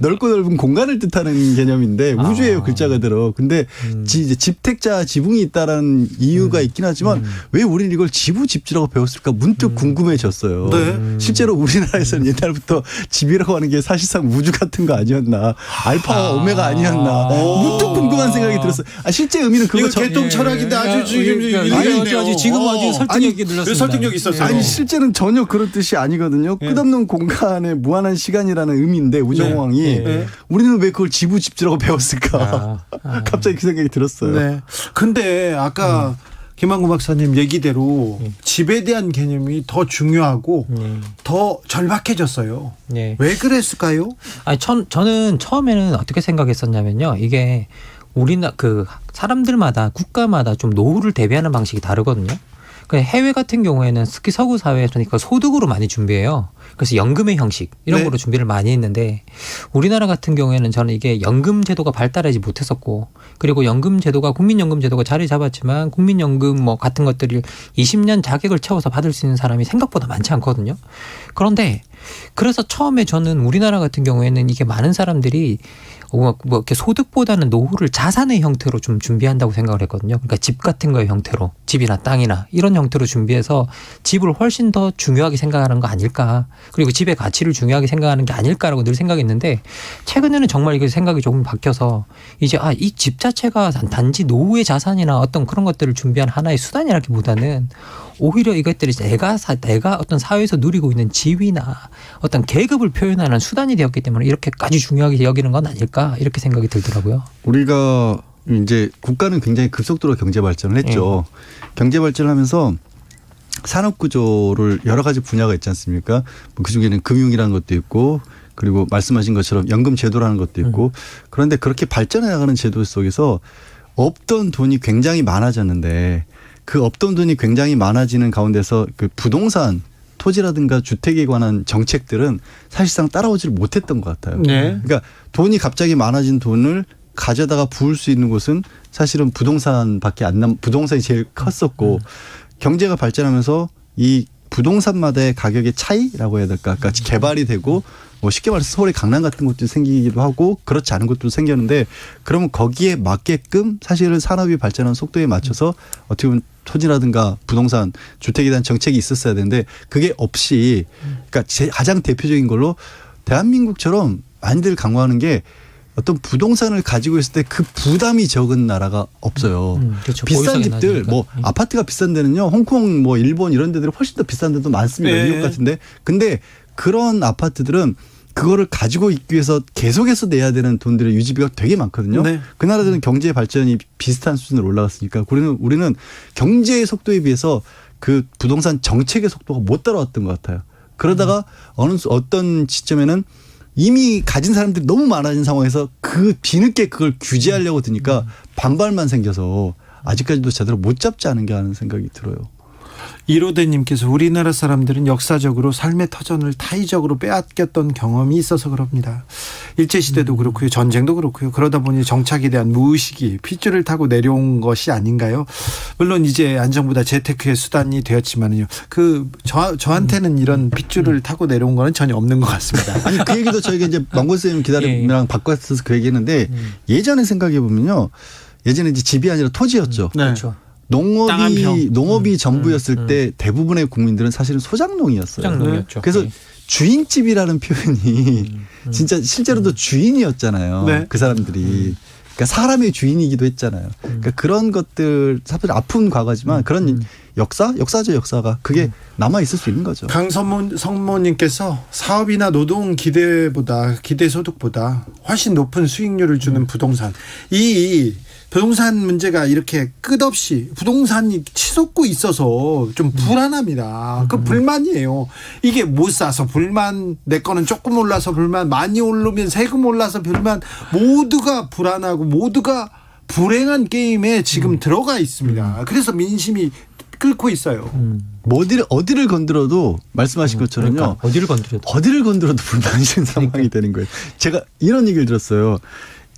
넓고 넓은 공간을 뜻하는 개념인데 우주예요, 글자가 들어. 근데 이제 집택자 지붕이 있다라는 이유가 있긴 하지만 왜 우리는 이걸 지부집주라고 배웠을까 문득 궁금해졌어요. 네. 실제로 우리나라에서는 옛날부터 집이라고 하는 게 사실상 우주 같은 거 아니었나. 알파와 오메가 아니었나. 문득 궁금한 생각이 들었어요. 실제 의미는 그거 이거 개똥 철학인데 아주 지금 지금 아주 설득력이 늘었습니다. 설득력이 있었어요. 아니 실제는 전혀 그런 뜻이 아니거든요. 끝없는 공간에 무한한 시간이라는 의미인데 우정왕이 우리는 왜 그걸 지부집주라고 배웠을까? 갑자기 그 생각이 들었어요. 네. 근데 아까 김한구 박사님 얘기대로 집에 대한 개념이 더 중요하고 더 절박해졌어요. 네. 왜 그랬을까요? 아니, 저는 처음에는 어떻게 생각했었냐면요. 이게 그 사람들마다 국가마다 좀 노후를 대비하는 방식이 다르거든요. 해외 같은 경우에는 특히 서구 사회에서는 소득으로 많이 준비해요. 그래서 연금의 형식 이런 거로 준비를 많이 했는데 우리나라 같은 경우에는 저는 이게 연금 제도가 발달하지 못했었고 그리고 연금 제도가 국민연금 제도가 자리 잡았지만 국민연금 뭐 같은 것들을 20년 자격을 채워서 받을 수 있는 사람이 생각보다 많지 않거든요. 그런데 그래서 처음에 저는 우리나라 같은 경우에는 이게 많은 사람들이 뭐 이렇게 소득보다는 노후를 자산의 형태로 좀 준비한다고 생각을 했거든요. 그러니까 집 같은 거의 형태로 집이나 땅이나 이런 형태로 준비해서 집을 훨씬 더 중요하게 생각하는 거 아닐까. 그리고 집의 가치를 중요하게 생각하는 게 아닐까라고 늘 생각했는데 최근에는 정말 이게 생각이 조금 바뀌어서 이제 이 집 자체가 단지 노후의 자산이나 어떤 그런 것들을 준비한 하나의 수단이라기보다는 오히려 이것들이 내가 어떤 사회에서 누리고 있는 지위나 어떤 계급을 표현하는 수단이 되었기 때문에 이렇게까지 중요하게 여기는 건 아닐까 이렇게 생각이 들더라고요. 우리가 이제 국가는 굉장히 급속도로 경제 발전을 했죠. 경제 발전을 하면서 산업 구조를 여러 가지 분야가 있지 않습니까? 그중에는 금융이라는 것도 있고 그리고 말씀하신 것처럼 연금 제도라는 것도 있고 그런데 그렇게 발전해 나가는 제도 속에서 없던 돈이 굉장히 많아졌는데 그 없던 돈이 굉장히 많아지는 가운데서 그 부동산 토지라든가 주택에 관한 정책들은 사실상 따라오지를 못했던 것 같아요. 네. 그러니까 돈이 갑자기 많아진 돈을 가져다가 부을 수 있는 곳은 사실은 부동산밖에 안 부동산이 제일 컸었고 경제가 발전하면서 이 부동산마다의 가격의 차이라고 해야 될까? 그러니까 개발이 되고 뭐 쉽게 말해서 서울의 강남 같은 것도 생기기도 하고 그렇지 않은 것도 생겼는데 그러면 거기에 맞게끔 사실은 산업이 발전하는 속도에 맞춰서 어떻게 보면 토지라든가 부동산 주택에 대한 정책이 있었어야 되는데 그게 없이 그러니까 가장 대표적인 걸로 대한민국처럼 많이들 강조하는 게 어떤 부동산을 가지고 있을 때 그 부담이 적은 나라가 없어요. 그렇죠. 비싼 집들 뭐 아파트가 비싼 데는요. 홍콩 뭐 일본 이런 데들은 훨씬 더 비싼 데도 많습니다. 미국 같은데. 근데 그런 아파트들은 그거를 가지고 있기 위해서 계속해서 내야 되는 돈들의 유지비가 되게 많거든요. 네. 그 나라들은 경제 발전이 비슷한 수준으로 올라갔으니까 우리는 경제의 속도에 비해서 그 부동산 정책의 속도가 못 따라왔던 것 같아요. 그러다가 어떤 시점에는 이미 가진 사람들이 너무 많아진 상황에서 그 뒤늦게 그걸 규제하려고 드니까 반발만 생겨서 아직까지도 제대로 못 잡지 않은 게 하는 생각이 들어요. 이로대님께서 우리나라 사람들은 역사적으로 삶의 터전을 타의적으로 빼앗겼던 경험이 있어서 그럽니다. 일제시대도 그렇고요. 전쟁도 그렇고요. 그러다 보니 정착에 대한 무의식이 핏줄을 타고 내려온 것이 아닌가요? 물론 이제 안정보다 재테크의 수단이 되었지만요. 저한테는 이런 핏줄을 타고 내려온 거는 전혀 없는 것 같습니다. 아니 그 얘기도 저희가 이제 망고 선생님 기다림이랑 바꿔서 그 얘기했는데 예전에 생각해 보면요. 예전에 이제 집이 아니라 토지였죠. 네. 그렇죠. 농업이 전부였을 때 대부분의 국민들은 사실은 소작농이었어요. 소작농이었죠. 그래서 주인집이라는 표현이 진짜 실제로도 주인이었잖아요. 네. 그 사람들이. 그러니까 사람의 주인이기도 했잖아요. 그러니까 그런 것들 사실 아픈 과거지만 그런 역사죠 역사가. 그게 남아 있을 수 있는 거죠. 강성모님께서 사업이나 노동 기대소득보다 훨씬 높은 수익률을 주는 부동산. 이 부동산 문제가 이렇게 끝없이 부동산이 치솟고 있어서 좀 불안합니다. 그 불만이에요. 이게 못 사서 불만, 내 거는 조금 올라서 불만, 많이 오르면 세금 올라서 불만, 모두가 불안하고 모두가 불행한 게임에 지금 들어가 있습니다. 그래서 민심이 끓고 있어요. 어디를 건드려도 말씀하신 것처럼요. 그러니까 어디를 건드려도 불만이 되는 상황이 되는 거예요. 제가 이런 얘기를 들었어요.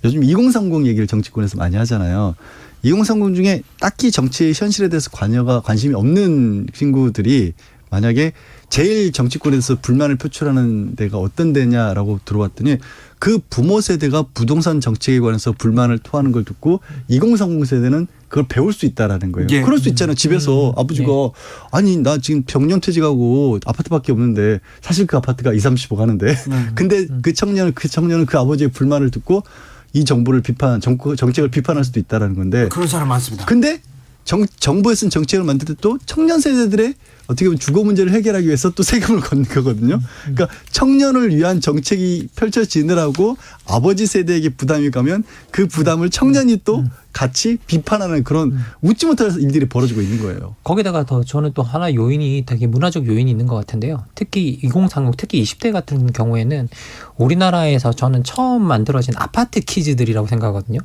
요즘 2030 얘기를 정치권에서 많이 하잖아요. 2030 중에 딱히 정치 현실에 대해서 관심이 없는 친구들이 만약에 제일 정치권에서 불만을 표출하는 데가 어떤 데냐라고 들어봤더니 그 부모 세대가 부동산 정책에 관해서 불만을 토하는 걸 듣고 2030 세대는 그걸 배울 수 있다라는 거예요. 예. 그럴 수 있잖아요. 집에서 아버지가 아니 나 지금 정년퇴직하고 아파트밖에 없는데 사실 그 아파트가 2, 30억 하는데 근데 그 청년은 그 아버지의 불만을 듣고 이 정부를 정책을 비판할 수도 있다라는 건데 그런 사람 많습니다. 근데 정부에 쓴 정책을 만들 때 또 청년 세대들의 어떻게 보면 주거 문제를 해결하기 위해서 또 세금을 걷는 거거든요. 그러니까 청년을 위한 정책이 펼쳐지느라고 아버지 세대에게 부담이 가면 그 부담을 청년이 또 같이 비판하는 그런 웃지 못할 일들이 벌어지고 있는 거예요. 거기다가 더 저는 또 하나 요인이 되게 문화적 요인이 있는 것 같은데요. 특히 2030, 특히 20대 같은 경우에는 우리나라에서 저는 처음 만들어진 아파트 키즈들이라고 생각하거든요.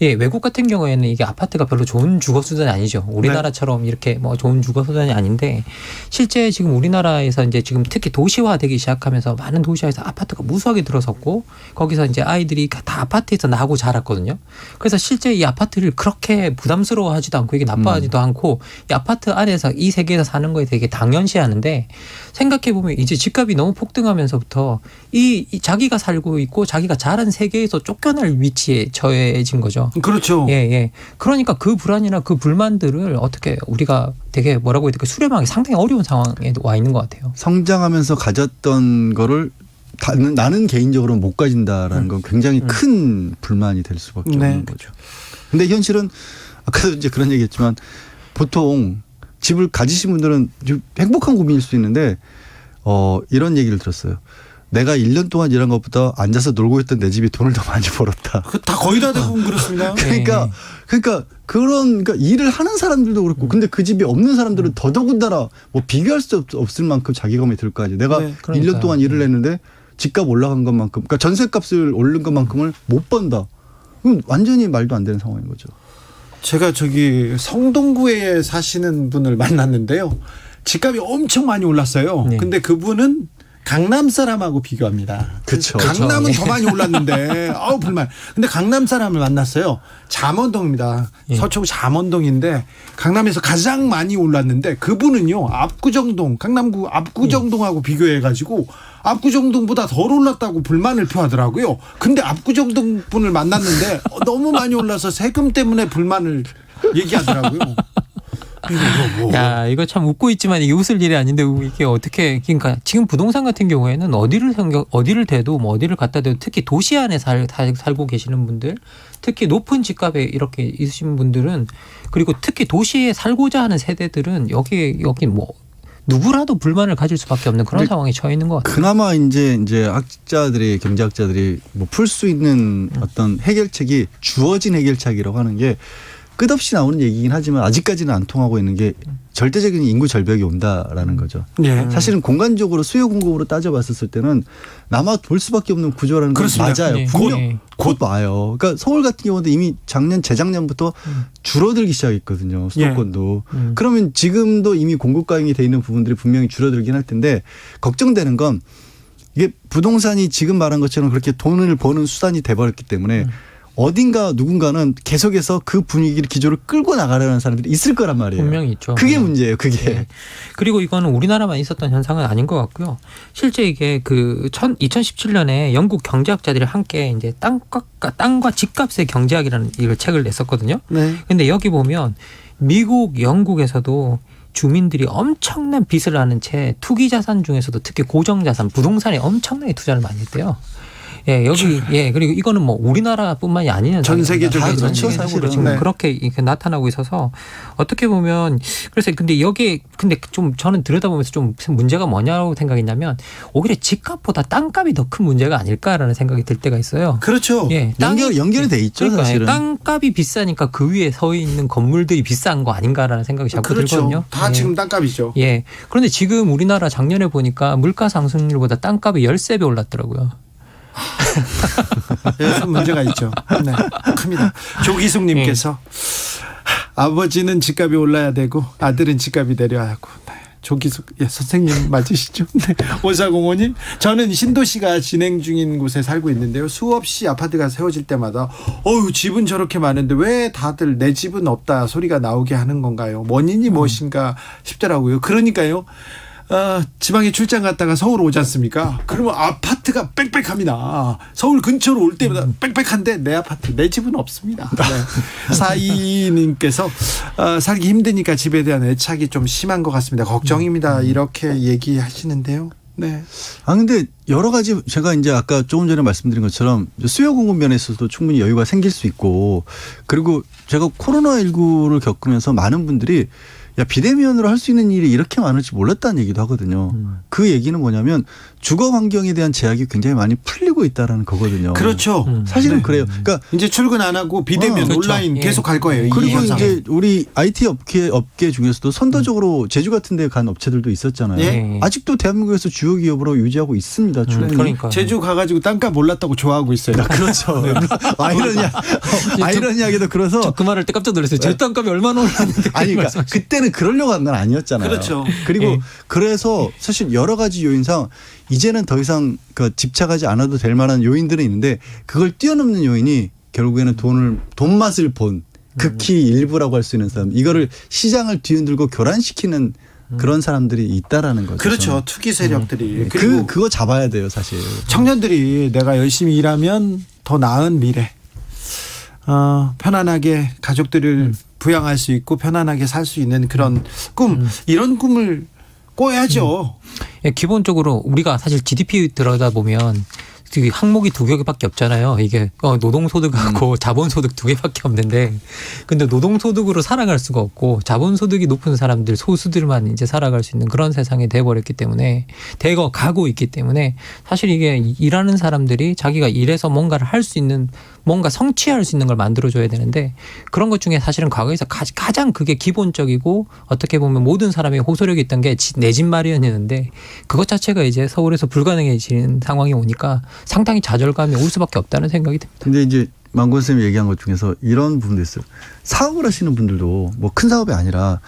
예, 외국 같은 경우에는 이게 아파트가 별로 좋은 주거 수단이 아니죠. 우리나라처럼 이렇게 뭐 좋은 주거 수단이 아닌데 실제 지금 우리나라에서 이제 지금 특히 도시화되기 시작하면서 많은 도시화에서 아파트가 무수하게 들어섰고 거기서 이제 아이들이 다 아파트에서 나고 자랐거든요. 그래서 실제 이 아파트를 그렇게 부담스러워하지도 않고 이게 나빠하지도 않고 이 아파트 안에서 이 세계에서 사는 거에 되게 당연시하는데 생각해 보면 이제 집값이 너무 폭등하면서부터 이 자기가 살고 있고 자기가 자란 세계에서 쫓겨날 위치에 처해진 거죠. 그렇죠. 예, 예. 그러니까 그 불안이나 그 불만들을 어떻게 우리가 되게 뭐라고 해야 될까 수렴하기 상당히 어려운 상황에 와 있는 것 같아요. 성장하면서 가졌던 거를 나는 개인적으로 못 가진다라는 건 굉장히 큰 불만이 될 수밖에 없는 거죠. 근데 현실은 아까도 이제 그런 얘기했지만 보통 집을 가지신 분들은 행복한 고민일 수 있는데 이런 얘기를 들었어요. 내가 1년 동안 일한 것보다 앉아서 놀고 있던 내 집이 돈을 더 많이 벌었다. 다 거의 다 대부분 그렇습니다. 그러니까 일을 하는 사람들도 그렇고 근데 그 집이 없는 사람들은 더더군다나 뭐 비교할 수 없을 만큼 자괴감이 들 거 아니에요. 내가 1년 동안 일을 했는데 집값 올라간 것만큼 그러니까 전세값을 오른 것만큼을 못 번다. 그럼 완전히 말도 안 되는 상황인 거죠. 제가 저기 성동구에 사시는 분을 만났는데요. 집값이 엄청 많이 올랐어요. 근데 그분은 강남 사람하고 비교합니다. 그렇죠. 강남은 더 많이 올랐는데 아우 불만. 근데 강남 사람을 만났어요. 잠원동입니다. 서초구 잠원동인데 강남에서 가장 많이 올랐는데 그분은요 압구정동 강남구 압구정동하고 비교해가지고 압구정동보다 덜 올랐다고 불만을 표하더라고요. 근데 압구정동 분을 만났는데 너무 많이 올라서 세금 때문에 불만을 얘기하더라고요. 야, 이거 참 웃고 있지만 이게 웃을 일이 아닌데 이게 어떻게 그러니까 지금 부동산 같은 경우에는 어디를 대도 뭐 어디를 갖다 대도 특히 도시 안에 살고 계시는 분들 특히 높은 집값에 이렇게 있으신 분들은 그리고 특히 도시에 살고자 하는 세대들은 여기 뭐 누구라도 불만을 가질 수밖에 없는 그런 상황에 처해 있는 것 같아요. 그나마 이제 학자들이 경제학자들이 뭐 풀 수 있는 어떤 해결책이 주어진 해결책이라고 하는 게 끝없이 나오는 얘기긴 하지만 아직까지는 안 통하고 있는 게 절대적인 인구 절벽이 온다라는 거죠. 사실은 공간적으로 수요 공급으로 따져봤을 때는 남아 볼 수밖에 없는 구조라는 건 맞아요. 분명 곧 와요. 그러니까 서울 같은 경우도 이미 재작년부터 줄어들기 시작했거든요. 수도권도. 그러면 지금도 이미 공급 가용이 돼 있는 부분들이 분명히 줄어들긴 할 텐데 걱정되는 건 이게 부동산이 지금 말한 것처럼 그렇게 돈을 버는 수단이 돼버렸기 때문에 어딘가 누군가는 계속해서 그 분위기를 기조를 끌고 나가려는 사람들이 있을 거란 말이에요. 분명히 있죠. 그게 문제예요. 그게. 네. 그리고 이거는 우리나라만 있었던 현상은 아닌 것 같고요. 실제 이게 2017년에 영국 경제학자들이 함께 이제 땅과 집값의 경제학이라는 이걸 책을 냈었거든요. 근데 여기 보면 미국, 영국에서도 주민들이 엄청난 빚을 하는 채 투기 자산 중에서도 특히 고정 자산, 부동산에 엄청나게 투자를 많이 했대요. 예, 여기, 예, 그리고 이거는 뭐 우리나라뿐만이 아니는 전 세계적으로 그렇죠. 사실은 지금 그렇게 이렇게 나타나고 있어서 어떻게 보면 그래서 근데 좀 저는 들여다보면서 좀 문제가 뭐냐고 생각했냐면 오히려 집값보다 땅값이 더 큰 문제가 아닐까라는 생각이 들 때가 있어요. 그렇죠. 예, 연결이 돼 있죠. 그러니까 사실은. 땅값이 비싸니까 그 위에 서 있는 건물들이 비싼 거 아닌가라는 생각이 자꾸 들거든요. 다 지금 땅값이죠. 예. 그런데 지금 우리나라 작년에 보니까 물가 상승률보다 땅값이 13배 올랐더라고요. 여기서 문제가 있죠. 네, 큽니다. 조기숙님께서 아버지는 집값이 올라야 되고 아들은 집값이 내려야 하고. 네. 조기숙 선생님 맞으시죠? 네. 5405님 저는 신도시가 진행 중인 곳에 살고 있는데요. 수없이 아파트가 세워질 때마다 집은 저렇게 많은데 왜 다들 내 집은 없다 소리가 나오게 하는 건가요? 원인이 무엇인가 싶더라고요. 그러니까요. 지방에 출장 갔다가 서울 오지 않습니까? 그러면 아파트가 빽빽합니다. 서울 근처로 올 때마다 빽빽한데 내 아파트, 내 집은 없습니다. 네. 사이님께서 살기 힘드니까 집에 대한 애착이 좀 심한 것 같습니다. 걱정입니다. 이렇게 얘기하시는데요. 네. 근데 여러 가지 제가 이제 아까 조금 전에 말씀드린 것처럼 수요 공급 면에서도 충분히 여유가 생길 수 있고, 그리고 제가 코로나19를 겪으면서 많은 분들이 야, 비대면으로 할 수 있는 일이 이렇게 많을 줄 몰랐다는 얘기도 하거든요. 그 얘기는 뭐냐면 주거 환경에 대한 제약이 굉장히 많이 풀리고 있다라는 거거든요. 그렇죠. 사실은 네. 그래요. 그러니까 이제 출근 안 하고 비대면 그렇죠. 온라인 계속 갈 거예요. 그리고 이 이제 우리 IT 업계 중에서도 선도적으로 제주 같은 데 간 업체들도 있었잖아요. 예. 아직도 대한민국에서 주요 기업으로 유지하고 있습니다. 충분히. 그러니까 제주 가가지고 땅값 몰랐다고 좋아하고 있어요. 그렇죠. 아이러니하게도 그래서 저 그 말할 때 깜짝 놀랐어요. 제 땅값이 얼마나 올랐는데. 아니, 그러니까 그때는 그러려고 한 건 아니었잖아요. 그렇죠. 그리고 예. 그래서 사실 여러 가지 요인상 이제는 더 이상 집착하지 않아도 될 만한 요인들은 있는데 그걸 뛰어넘는 요인이 결국에는 돈 맛을 본 극히 일부라고 할 수 있는 사람, 이거를 시장을 뒤흔들고 교란시키는 그런 사람들이 있다라는 거죠. 그렇죠. 투기 세력들이. 그리고 그거 잡아야 돼요, 사실. 청년들이 내가 열심히 일하면 더 나은 미래, 편안하게 가족들을 부양할 수 있고 편안하게 살 수 있는 그런 꿈, 이런 꿈을 꿔야죠. 예, 기본적으로 우리가 사실 GDP 들여다보면 그 항목이 2개밖에 없잖아요. 이게 노동소득하고 자본소득 2개밖에 없는데, 근데 노동소득으로 살아갈 수가 없고 자본소득이 높은 사람들, 소수들만 이제 살아갈 수 있는 그런 세상이 돼버렸기 때문에, 되고 가고 있기 때문에 사실 이게 일하는 사람들이 자기가 일해서 뭔가를 할 수 있는, 뭔가 성취할 수 있는 걸 만들어줘야 되는데, 그런 것 중에 사실은 과거에서 가장 그게 기본적이고 어떻게 보면 모든 사람이 호소력이 있던 게 내 집 마련이었는데, 그것 자체가 이제 서울에서 불가능해지는 상황이 오니까 상당히 좌절감이 올 수밖에 없다는 생각이 듭니다. 근데 이제 만권 선생님이 얘기한 것 중에서 이런 부분도 있어요. 사업을 하시는 분들도 뭐 큰 사업이 아니라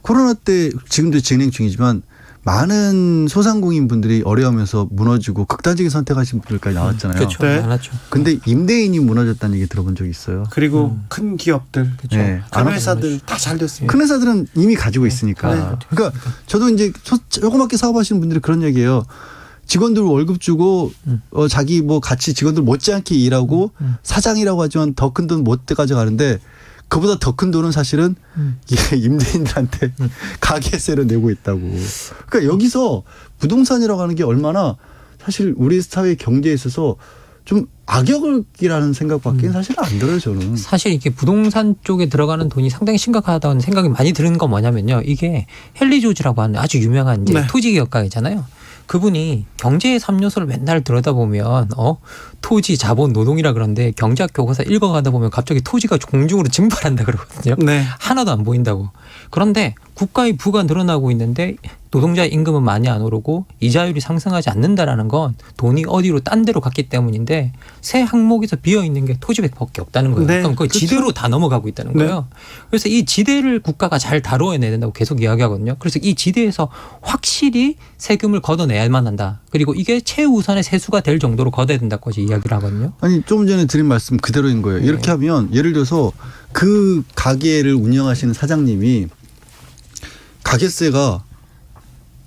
코로나 때 지금도 진행 중이지만 많은 소상공인 분들이 어려우면서 무너지고 극단적인 선택하신 분들까지 나왔잖아요. 그렇죠. 네. 많았죠. 근데 임대인이 무너졌다는 얘기 들어본 적이 있어요. 그리고 큰 기업들, 그렇죠. 네. 큰 회사들 다 잘 됐어요. 큰 회사들은 이미 가지고 있으니까. 그러니까 저도 이제 조그맣게 사업하시는 분들이 그런 얘기예요. 직원들 월급 주고 자기 뭐 같이 직원들 못지않게 일하고 사장이라고 하지만 더 큰 돈 못 가져가는데, 그보다 더 큰 돈은 사실은 이게 임대인들한테 가계세를 내고 있다고. 그러니까 여기서 부동산이라고 하는 게 얼마나 사실 우리 사회 경제에 있어서 좀 악역이라는 생각밖에 사실 안 들어요, 저는. 사실 이게 부동산 쪽에 들어가는 돈이 상당히 심각하다는 생각이 많이 드는 건 뭐냐면요. 이게 헨리 조지라고 하는 아주 유명한 이제 네. 토지개혁가이잖아요. 그분이 경제의 3요소를 맨날 들여다보면 토지, 자본, 노동이라 그러는데 경제학 교과서 읽어가다 보면 갑자기 토지가 공중으로 증발한다 그러거든요. 네. 하나도 안 보인다고. 그런데 국가의 부가 늘어나고 있는데 노동자의 임금은 많이 안 오르고 이자율이 상승하지 않는다라는 건 돈이 어디로 딴 데로 갔기 때문인데, 새 항목에서 비어있는 게 토지 100%밖에 없다는 거예요. 네, 그럼 그 그렇죠. 지대로 다 넘어가고 있다는 거예요. 그래서 이 지대를 국가가 잘 다루어내야 된다고 계속 이야기하거든요. 그래서 이 지대에서 확실히 세금을 걷어내야만 한다. 그리고 이게 최우선의 세수가 될 정도로 걷어야 된다고까지 이야기를 하거든요. 아니, 조금 전에 드린 말씀 그대로인 거예요. 네. 이렇게 하면 예를 들어서 그 가게를 운영하시는 사장님이 가게세가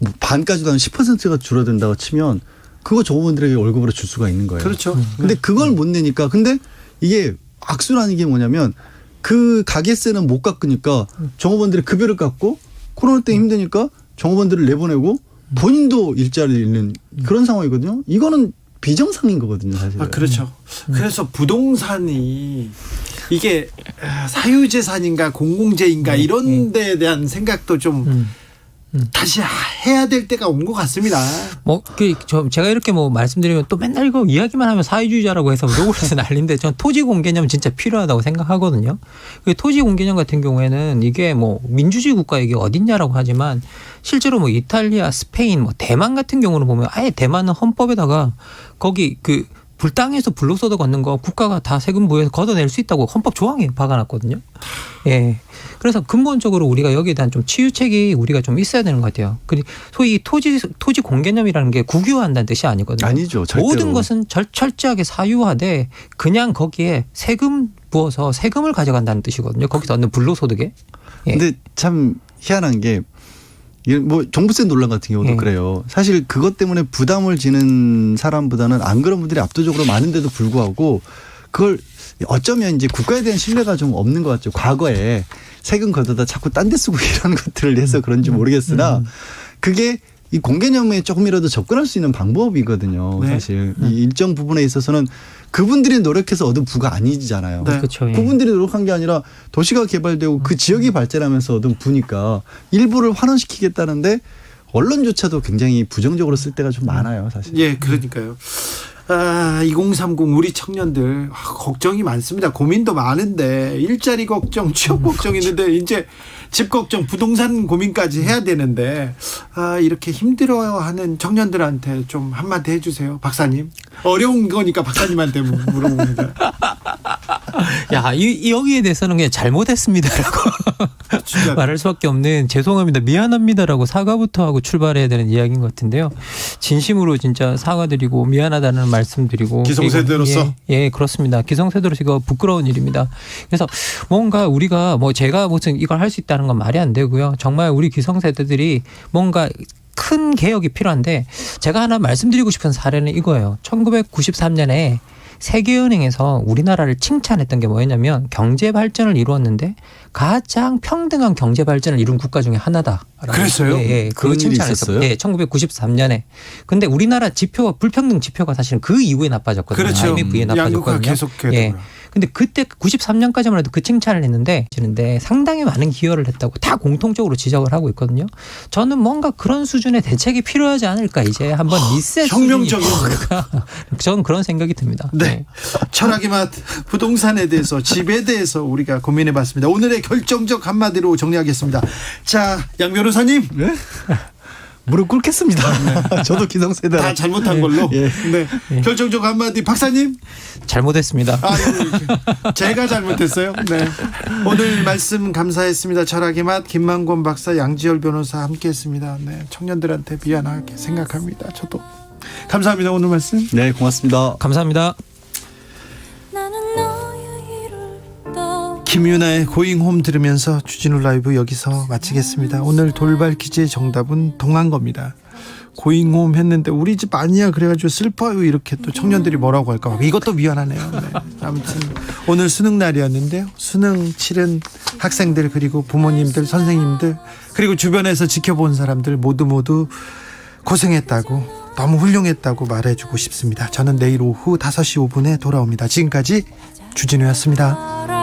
뭐 반까지도 한 10%가 줄어든다고 치면 그거 종업원들에게 월급으로 줄 수가 있는 거예요. 그렇죠. 근데 그걸 못 내니까, 근데 이게 악순환인 게 뭐냐면 그 가게세는 못 깎으니까 종업원들의 급여를 깎고, 코로나 때 힘드니까 종업원들을 내보내고 본인도 일자리를 잃는 그런 상황이거든요. 이거는 비정상인 거거든요, 사실. 그렇죠. 그래서 부동산이 이게 사유재산인가 공공재인가 이런 데에 대한 생각도 좀 다시 해야 될 때가 온 것 같습니다. 제가 이렇게 말씀드리면 또 맨날 이거 이야기만 하면 사회주의자라고 해서 욕을 해서 난리인데, 전 토지 공개념은 진짜 필요하다고 생각하거든요. 그 토지 공개념 같은 경우에는 이게 민주주의 국가 이게 어딨냐라고 하지만, 실제로 이탈리아, 스페인, 대만 같은 경우는 보면 아예 대만은 헌법에다가 거기 땅에서 불로소득 얻는 거 국가가 다 세금 부여해서 걷어낼 수 있다고 헌법 조항에 박아놨거든요. 예. 그래서 근본적으로 우리가 여기에 대한 좀 치유책이 우리가 좀 있어야 되는 것 같아요. 소위 토지 공개념이라는 게 국유화한다는 뜻이 아니거든요. 아니죠, 절대로. 모든 것은 철저하게 사유화돼 그냥 거기에 세금 부어서 세금을 가져간다는 뜻이거든요. 거기서 얻는 불로소득에. 예. 근데 참 희한한 게 뭐 종부세 논란 같은 경우도 예. 그래요. 사실 그것 때문에 부담을 지는 사람보다는 안 그런 분들이 압도적으로 많은데도 불구하고 그걸 어쩌면 이제 국가에 대한 신뢰가 좀 없는 것 같죠. 과거에 세금 걷어다 자꾸 딴 데 쓰고 이런 것들을 해서 그런지 모르겠으나 그게 이 공개념에 조금이라도 접근할 수 있는 방법이거든요. 네. 사실 이 일정 부분에 있어서는 그분들이 노력해서 얻은 부가 아니잖아요. 네. 그렇죠. 예. 그분들이 노력한 게 아니라 도시가 개발되고 그 지역이 발전하면서 얻은 부니까 일부를 환원시키겠다는데 언론조차도 굉장히 부정적으로 쓸 때가 좀 많아요, 사실. 예, 그러니까요. 2030 우리 청년들 걱정이 많습니다. 고민도 많은데 일자리 걱정, 취업 걱정 있는데 이제 집 걱정, 부동산 고민까지 해야 되는데 이렇게 힘들어하는 청년들한테 좀 한마디 해주세요, 박사님. 어려운 거니까 박사님한테 물어봅니다. 야, 여기에 대해서는 그냥 잘못했습니다라고 말할 수밖에 없는, 죄송합니다, 미안합니다라고 사과부터 하고 출발해야 되는 이야기인 것 같은데요. 진심으로 진짜 사과드리고 미안하다는 말씀드리고. 기성세대로서? 예, 그렇습니다. 기성세대로서 이거 부끄러운 일입니다. 그래서 뭔가 우리가 제가 무슨 이걸 할 수 있다는 건 말이 안 되고요. 정말 우리 기성세대들이 뭔가 큰 개혁이 필요한데, 제가 하나 말씀드리고 싶은 사례는 이거예요. 1993년에 세계은행에서 우리나라를 칭찬했던 게 뭐였냐면 경제 발전을 이루었는데 가장 평등한 경제 발전을 이룬 국가 중에 하나다. 그랬어요? 예, 그런 일이 있었어요? 예, 1993년에. 근데 우리나라 지표가, 불평등 지표가 사실은 그 이후에 나빠졌거든요. 그렇죠. IMF에 양극화 나빠졌거든요. 계속해요. 예. 근데 그때 93년까지만 해도 그 칭찬을 했는데 상당히 많은 기여를 했다고 다 공통적으로 지적을 하고 있거든요. 저는 뭔가 그런 수준의 대책이 필요하지 않을까, 이제 한번 리셋. 혁명적인. 저는 그런 생각이 듭니다. 네. 철학의 맛, 부동산에 대해서, 집에 대해서 우리가 고민해봤습니다. 오늘의 결정적 한마디로 정리하겠습니다. 자, 양 변호사님. 네? 무릎 꿇겠습니다. 저도 기성세대라. 다 잘못한 걸로. 예. 네. 결정적 한마디, 박사님. 잘못했습니다. 제가 잘못했어요. 네. 오늘 말씀 감사했습니다. 철학의 맛, 김만권 박사, 양지열 변호사 함께했습니다. 네. 청년들한테 미안하게 생각합니다. 저도 감사합니다. 오늘 말씀. 네, 고맙습니다. 감사합니다. 김유나의 고잉홈 들으면서 주진우 라이브 여기서 마치겠습니다. 오늘 돌발 퀴즈의 정답은 동한 겁니다. 고잉홈 했는데 우리 집 아니야 그래가지고 슬퍼요, 이렇게 또 청년들이 뭐라고 할까 봐 이것도 미안하네요. 네. 아무튼 오늘 수능 날이었는데요. 수능 치른 학생들, 그리고 부모님들, 선생님들, 그리고 주변에서 지켜본 사람들 모두 고생했다고, 너무 훌륭했다고 말해주고 싶습니다. 저는 내일 오후 5시 5분에 돌아옵니다. 지금까지 주진우였습니다.